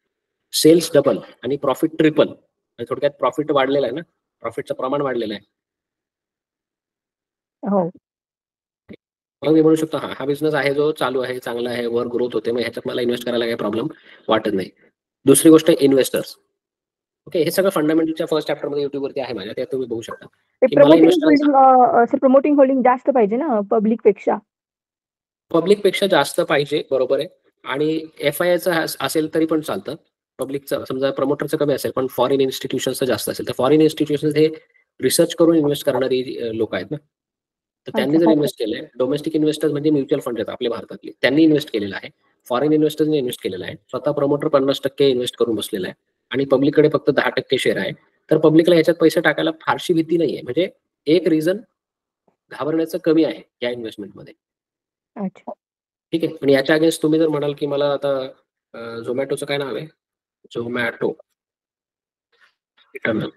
सेल्स डबल आणि प्रॉफिट ट्रिपल, थोडक्यात प्रॉफिट वाढलेला आहे ना, प्रॉफिटचं प्रमाण वाढलेलं आहे. हो. मग मी म्हणू शकतो हा बिझनेस आहे जो चालू आहे, चांगला आहे, वर ग्रोथ होते, मग ह्याच्यात मला इन्व्हेस्ट करायला काही प्रॉब्लेम वाटत नाही. दुसरी गोष्ट इन्व्हेस्टर्स. ओके, हे सगळं फंडामेंटलच्या फर्स्ट चॅप्टर मध्ये युट्यूब वरती आहे माझ्या, त्यात तुम्ही बघू शकता. प्रमोटिंग होल्डिंग जास्त पाहिजे ना पब्लिक पेक्षा जास्त पाहिजे, बरोबर आहे. आणि FIIचं असेल तरी पण चालतं. पब्लिकचं समजा प्रमोटरचं कमी असेल पण फॉरेन इन्स्टिट्यूशनचं जास्त असेल, तर फॉरेन इन्स्टिट्यूशन हे रिसर्च करून इन्व्हेस्ट करणारी लोक आहेत ना, तर त्यांनी जर इन्व्हेस्ट केलंय. डोमेस्टिक इन्व्हेस्टर्स म्हणजे म्युच्युअल फंड आहेत आपल्या भारतातले, त्यांनी इन्व्हेस्ट केलेलं आहे. फॉरेन इन्व्हेस्टर्सने इन्व्हेस्ट केलेलं आहे. स्वतः प्रमोटर 50% इन्व्हेस्ट करून बसलेला आहे आणि पब्लिककडे फक्त 10% शेअर आहे. तर पब्लिकला ह्याच्यात पैसे टाकायला फारशी भीती नाहीये. म्हणजे एक रिझन घाबरण्याचं कमी आहे या इन्व्हेस्टमेंटमध्ये. अच्छा. ठीक आहे. पण याच्या अगेन्स्ट तुम्ही जर म्हणाल की मला आता झोमॅटोचं काय नाव आहे, झोमॅटो इटर्नल,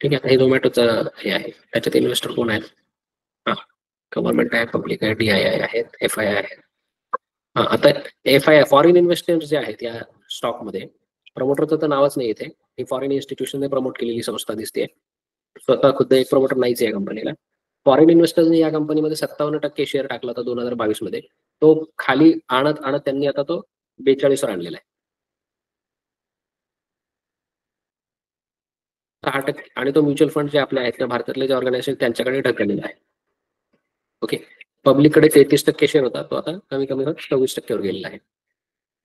ठीक आहे, हे झोमॅटोचं हे आहे, त्याच्यात इन्व्हेस्टर कोण आहेत? गव्हर्नमेंट आहे, पब्लिक आहे, DII आहेत, FII आहेत. आता FII फॉरेन इन्व्हेस्टर्स जे आहेत या स्टॉकमध्ये, प्रमोटरचं तर नावच नाही इथे, ही फॉरेन इन्स्टिट्यूशनने प्रमोट केलेली संस्था दिसते. स्वतः खुद्द एक प्रमोटर नाहीच या कंपनीला. फॉरेन इन्व्हेस्टर्सने या कंपनीमध्ये 57% शेअर टाकला होता 2022 मध्ये. तो खाली आणत त्यांनी आता तो 42 वर आणलेला आहे. 6%, आणि तो म्युच्युअल फंड जे आपले आहेत ना भारतातले जे ऑर्गनायझेशन त्यांच्याकडे ढकललेला आहे. ओके, पब्लिककडे 33% शेअर होता, तो आता कमी कमी होत 24% वर गेलेला आहे.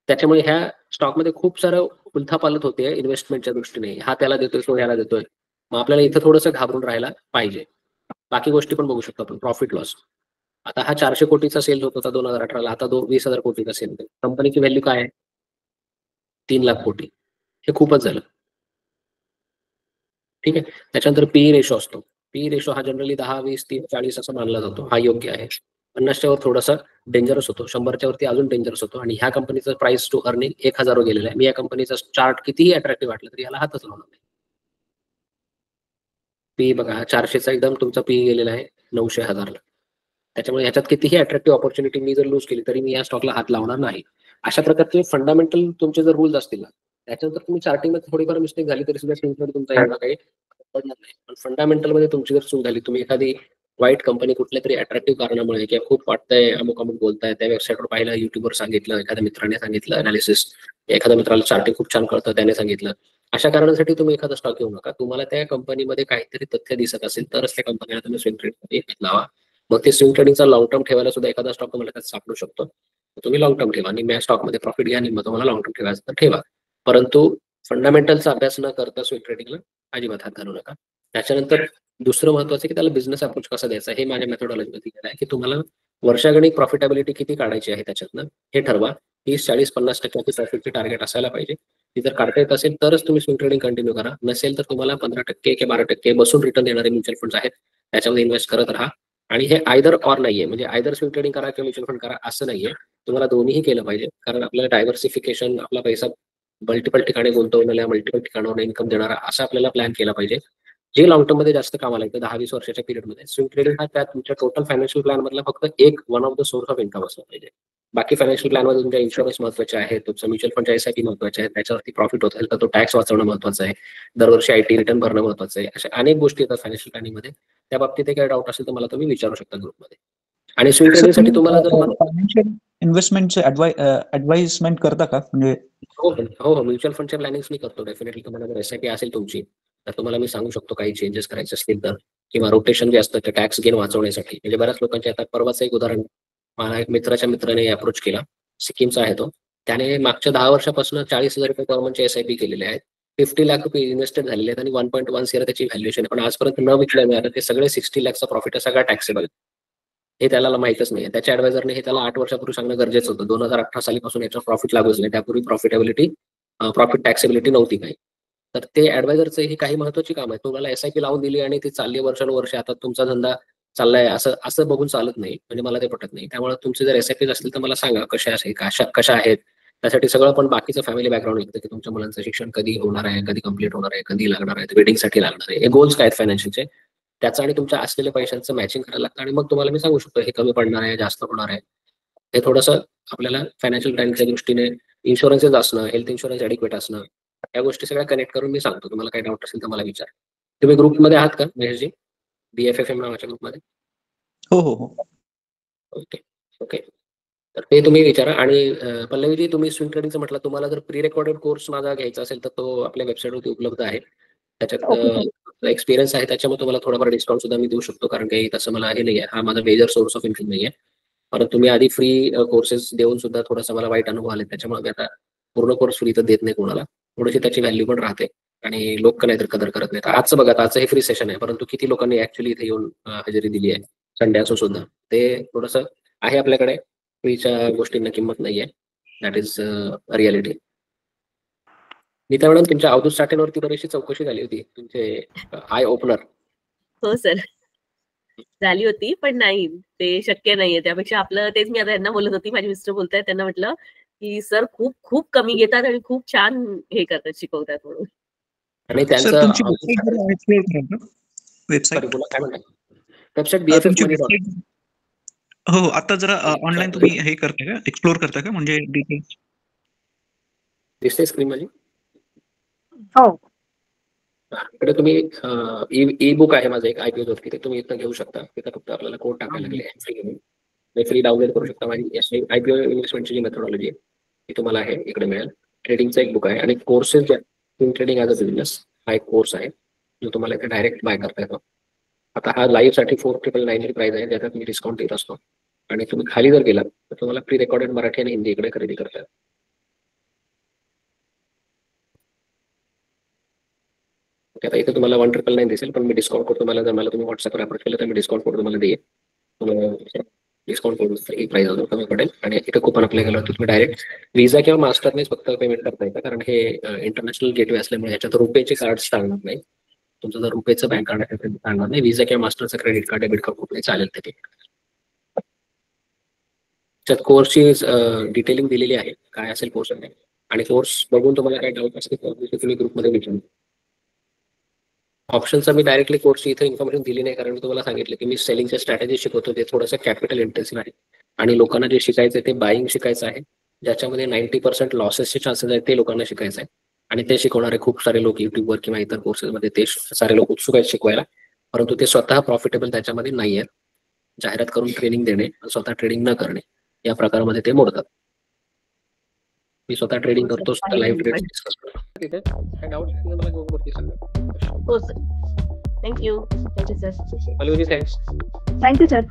त्याच्यामुळे ह्या स्टॉकमध्ये खूप सारं उलथापालथ होते इन्व्हेस्टमेंटच्या दृष्टीने. हा त्याला देतोय, तो ह्याला देतोय. मग आपल्याला इथं थोडंसं घाबरून राहायला पाहिजे. बाकी गोष्टी पण बघू शकतो आपण, प्रॉफिट लॉस. आता हा 400 कोटीचा सेल होत होता 2018ला, आता 20,000 कोटीचा सेल होतो. कंपनीची व्हॅल्यू काय आहे? 3 लाख कोटी. हे खूपच झालं. ठीक आहे. त्याच्यानंतर पीई रेशो असतो. पीई रेशो हा जनरली 10, 20, 30, 40 असं मानला जातो. हा योग्य आहे. 50च्या वर थोडासा डेंजरस होतो, 100च्या वरती अजून डेंजरस होतो. आणि ह्या कंपनीचं प्राइस टू अर्निंग 1000 वर गेलेला आहे. मी या कंपनीचा चार्ट कितीही अट्रॅक्टिव्ह वाटलं तरी याला हातच लावणार नाही. पीई बघा, हा 400चा एकदम तुमचा पीई गेलेला आहे 900,000ला. त्याच्यामुळे ह्याच्यात कितीही अट्रॅक्टिव्ह ऑपॉर्च्युनिटी मी जर लूज केली तरी मी या स्टॉकला हात लावणार नाही. अशा प्रकारचे फंडामेंटल तुमचे जर रूल्स असतील ना, त्याच्यानंतर तुम्ही चार्टिंग मध्ये थोडीफार मिस्टेक झाली तरी सुद्धा स्क्रीनवर तुमचा एवढा काही पडणार नाही. पण फंडामेंटल मध्ये तुमची जर चूक झाली, तुम्ही एखादी वाईट कंपनी कुठल्या तरी अट्रॅक्टिव्ह कारणामुळे किंवा खूप वाटतंय, अमुक अमुक बोलताय, त्या वेबसाईटवर पाहिलं, युट्यूबवर सांगितलं, एखाद्या मित्राने सांगितलं अनालिसिस, एखाद्या मित्राला चार्टिंग खूप छान कळतं त्याने सांगितलं, अशा कारणासाठी तुम्ही एखादा स्टॉक घेऊ नका. तुम्हाला त्या कंपनीमध्ये काहीतरी तथ्य दिसत असेल तरच त्या कंपनीला तुम्ही स्विंग ट्रेड लावा. मग ते स्विंग ट्रेडिंगचा लॉंग टर्म ठेवायला सुद्धा एखादा स्टॉक तुम्हाला त्यात सापडू शकतो. तुम्ही लॉंग टर्म ठेवा आणि मी स्टॉकमध्ये प्रॉफिट घ्या आणि मग तुम्हाला लॉंग टर्म ठेवायचं तर ठेवा. परंतु फंडामेंटलचा अभ्यास न करता स्विंग ट्रेडिंगला अजिबात हात घालू नका. त्याच्यानंतर दुसरं महत्वाचं की त्याला बिझनेस अप्रोच कसा द्यायचा हे माझ्या मेथोडॉलॉजीमध्ये आहे की तुम्हाला वर्षागणिक प्रॉफिटेबिलिटी किती काढायची आहे त्याच्यातनं हे ठरवा. 30, 40, 50% प्रॉफिटची टार्गेट असायला पाहिजे. ती जर काढता येत असेल तरच तुम्ही स्विंग ट्रेडिंग कंटिन्यू करा. नसेल तर तुम्हाला 15% किंवा 12% बसून रिटर्न देणारे म्युच्युअल फंड्स आहेत, त्याच्यामध्ये इन्व्हेस्ट करत राहा. आणि हे आयदर ऑर नाहीये, म्हणजे आयदर स्विंग ट्रेडिंग करा किंवा म्युच्युअल फंड करा असं नाहीये. तुम्हाला दोन्हीही केलं पाहिजे. कारण आपल्याला डायव्हर्सिफिकेशन, आपला पैसा मल्टिपल ठिकाणी गुंतवलेला, मल्टिपल ठिकाणावर इन्कम देणारा असा आपल्याला प्लॅन केला पाहिजे, जे लॉंग टर्म मध्ये जास्त कामाला येतं. 10-20 वर्षाच्या पिरियडमध्ये स्विंग ट्रेडिंग हा त्या तुमच्या टोटल फायनान्शियल प्लॅन मधला फक्त एक one of the source of income असला पाहिजे. बाकी फायनान्शियल प्लॅन मध्ये तुमच्या इन्शुरन्स महत्वाचे आहे, तुमचं म्युच्युअल फंडच्या एसआयपी महत्वाचे आहे, त्याच्यावरती प्रॉफिट होत असेल तर तो टॅक्स वाचवणं महत्वाचं आहे, दरवर्षी आयटी रिटर्न भरणं महत्वाचं आहे. अशा अनेक गोष्टी येतात फायनान्शियल प्लॅनिंग मध्ये. त्या बाबतीत काही डाऊट असेल तर मला तुम्ही विचारू शकता ग्रुपमध्ये. आणि स्विंग ट्रेडिंग साठी तुम्हाला जर फायनान्शियल इन्व्हेस्टमेंटचे ऍडवाइसमेंट करता का? म्हणजे हो, म्युच्युअल फंडच्या प्लॅनिंग मी करतो डेफिनेटली. तुम्हाला जर एसआयपी असेल तुमची तर तुम्हाला मी सांगू शकतो काही चेंजेस करायचे असतील तर, किंवा रोटेशन जे असतं ते टॅक्स गेन वाचवण्यासाठी. म्हणजे बऱ्याच लोकांच्या आता परवाचं एक उदाहरण, मला एक मित्राच्या मित्राने अप्रोच केला, सिक्कीमचा आहे तो. त्याने मागच्या 10 वर्षापासून 40,000 रुपये पर मंथचे एसआयपी केलेले आहेत. 50 लाख रुपये इन्व्हेस्टेड झालेले आहेत आणि 1.1 सीआर त्याची व्हॅल्युएशन आहे. पण आजपर्यंत न विकल्या मिळालं. ते सगळे 60 लाखचा प्रॉफिट आहे, सगळा टॅक्सेबल. हे त्याला माहितच नाही. त्याच्या ऍडवायझरने हे त्याला 8 वर्षापूर्वी सांगणं गरजेचं होतं. 2018 सालीपासून याचं प्रॉफिट लागूच नाही. त्यापूर्वी प्रॉफिट टॅक्सेबिलिटी नव्हती काही. तर ते ऍडवायझरचं ही काही महत्वाची काम आहे. तुम्हाला एसआयपी लावून दिली आणि ती चालली वर्षानुवर्षे, आता तुमचा धंदा चाललाय असं बघून चालत नाही. म्हणजे मला ते पटत नाही. त्यामुळे तुमचे जर एसआयपी असतील तर मला सांगा कशा आहेत. त्यासाठी सगळं पण बाकीचं फॅमिली बॅकग्राऊंड लागतं की तुमच्या मुलांचं शिक्षण कधी होणार आहे, कधी कंप्लीट होणार आहे, कधी लागणार आहे, वेडिंगसाठी लागणार आहे, हे गोल्स काय आहेत फायनान्शियलचे, त्याचं आणि तुमच्या असलेल्या पैशांचं मॅचिंग करायला लागतं. आणि मग तुम्हाला मी सांगू शकतो हे कमी पडणार आहे, जास्त होणार आहे. हे थोडंसं आपल्याला फायनान्शियल प्लॅनिंगच्या दृष्टीने इन्शुरन्सेस असणं, हेल्थ इन्शुरन्स ॲडिक्वेट असणं, या गोष्टी सगळ्या कनेक्ट करून मी सांगतो. तुम्हाला काही डाऊट असेल तर मला विचार. तुम्ही ग्रुपमध्ये आहात का महेशजी? BFFM नावाच्या ग्रुपमध्ये? हो. ओके. तर ते तुम्ही विचारा. आणि पल्लवीजी, तुम्ही स्विंग ट्रेडिंगचं म्हटलं, तुम्हाला जर प्री रेकॉर्डेड कोर्स माझा घ्यायचा असेल तर तो आपल्या वेबसाईटवरती उपलब्ध आहे. त्याच्यात एक्सपिरियन्स आहे, त्याच्यामुळे तुम्हाला थोडाफार डिस्काउंट सुद्धा मी देऊ शकतो. कारण काही तसं मला हे नाही आहे, हा माझा मेजर सोर्स ऑफ इन्कम नाही आहे. परंतु तुम्ही आधी फ्री कोर्सेस देऊन सुद्धा थोडासा मला वाईट अनुभव आले, त्याच्यामुळे मी आता पूर्ण कोर्स फ्री तर देत नाही कोणाला. थोडीशी त्याची व्हॅल्यू पण राहते आणि लोक नाहीतर कदर करत नाहीत. आजचं बघा, आजचं हे फ्री सेशन आहे, परंतु किती लोकांनी ऍक्च्युली इथे येऊन हजेरी दिली आहे संडे असून सुद्धा. ते थोडंसं आहे आपल्याकडे. फ्रीच्या गोष्टींना किंमत नाहीये. That is reality. Neeta madam, तुमच्या अवधूत साठेंवरती बरीचशी चौकशी झाली होती, तुमचे आय ओपनर. हो सर, झाली होती, पण नाही, ते शक्य नाहीये. त्यापेक्षा आपलं तेच मी आता यांना बोलत होती, माझे मिस्टर बोलतायत, त्यांना म्हटलं की सर खूप खूप कमी घेतात आणि खूप छान हे करतात, शिकवतात म्हणून. आणि सर, त्यांचं तुमची वेबसाईट काय म्हणतात? Website BFF Money. हो, आता जरा ऑनलाईन तुम्ही हे करता का, एक्सप्लोर करता का, म्हणजे डिटेल्स दिसते स्क्रीन माझी? हो. इकडे तुम्ही ई बुक आहे माझं एक IPO वरती, ते तुम्ही इथं घेऊ शकता. तिथं फक्त आपल्याला कोड टाकायला लागले, फ्री डाउनलोड करू शकता. माझी IPO इन्व्हेस्टमेंटची जी मेथोडॉलॉजी आहे ती तुम्हाला आहे इकडे मिळेल. ट्रेडिंगचा एक बुक आहे आणि कोर्सेस जे swing trading as a business हा एक कोर्स आहे जो तुम्हाला इथे डायरेक्ट बाय करता येतो. आता हा लाईव्ह साठी 4,999 प्राइस आहे, ज्याच्यात मी डिस्काउंट देत असतो. आणि तुम्ही खाली जर गेला तर तुम्हाला प्री रेकॉर्डेड मराठी आणि हिंदी इकडे खरेदी करता येईल. ओके, आता इथे तुम्हाला 1,999 दिसेल, पण मी डिस्काउंट कोड तुम्हाला जर मला तुम्ही व्हॉट्सअपवर अप्रोच केलं तर मी डिस्काउंट कोड तुम्हाला देईल. डिस्काउंट कोड ही प्राइस अजून कमी पडेल आणि इथे कुपन अप्लाय केलं तर तुम्ही डायरेक्ट विजा किंवा मास्टरनेच फक्त पेमेंट करता येतं, कारण हे इंटरनॅशनल गेटवे असल्यामुळे ह्याच्यात रुपयाचे कार्ड चालणार नाही. तुमचं जर रुपयाचं बँक कार्ड आहे ते चालणार नाही. विजा किंवा मास्टरचं क्रेडिट कार्ड, डेबिट कार्ड कुठे चालेल ते. त्यात कोर्सची डिटेलिंग दिलेली आहे, काय असेल कोर्स आणि कोर्स बघून तुम्हाला काय डाऊट असेल तर तुम्ही ग्रुपमध्ये विचारू. ऑप्शनचा मी डायरेक्टली कोर्सची इथे इन्फॉर्मेशन दिली नाही, कारण मी तुम्हाला सांगितलं की मी सेलिंगच्या स्ट्रॅटेजी शिकवतो, ते थोडंसं कॅपिटल इंटेन्सिव्ह आहे आणि लोकांना जे शिकायचं ते बाईंग शिकायचं आहे, ज्याच्यामध्ये 90% लॉसेसचे चान्सेस आहेत ते लोकांना शिकायचं आहे. आणि ते शिकवणारे खूप सारे लोक युट्यूबवर किंवा इतर कोर्सेसमध्ये ते सारे लोक उत्सुक आहेत शिकवायला, परंतु ते स्वतः प्रॉफिटेबल त्याच्यामध्ये नाही आहेत. जाहिरात करून ट्रेनिंग देणे, स्वतः ट्रेनिंग न करणे या प्रकारामध्ये ते मोडतात. मी स्वतः ट्रेडिंग करतो, स्वतः लाईव्ह ट्रेड डिस्कस करतो. तिथे काय डाऊट असेल तर मला ग्रुपवरती सांगा. हो sir, thank you sir. Thanks. Thank you sir.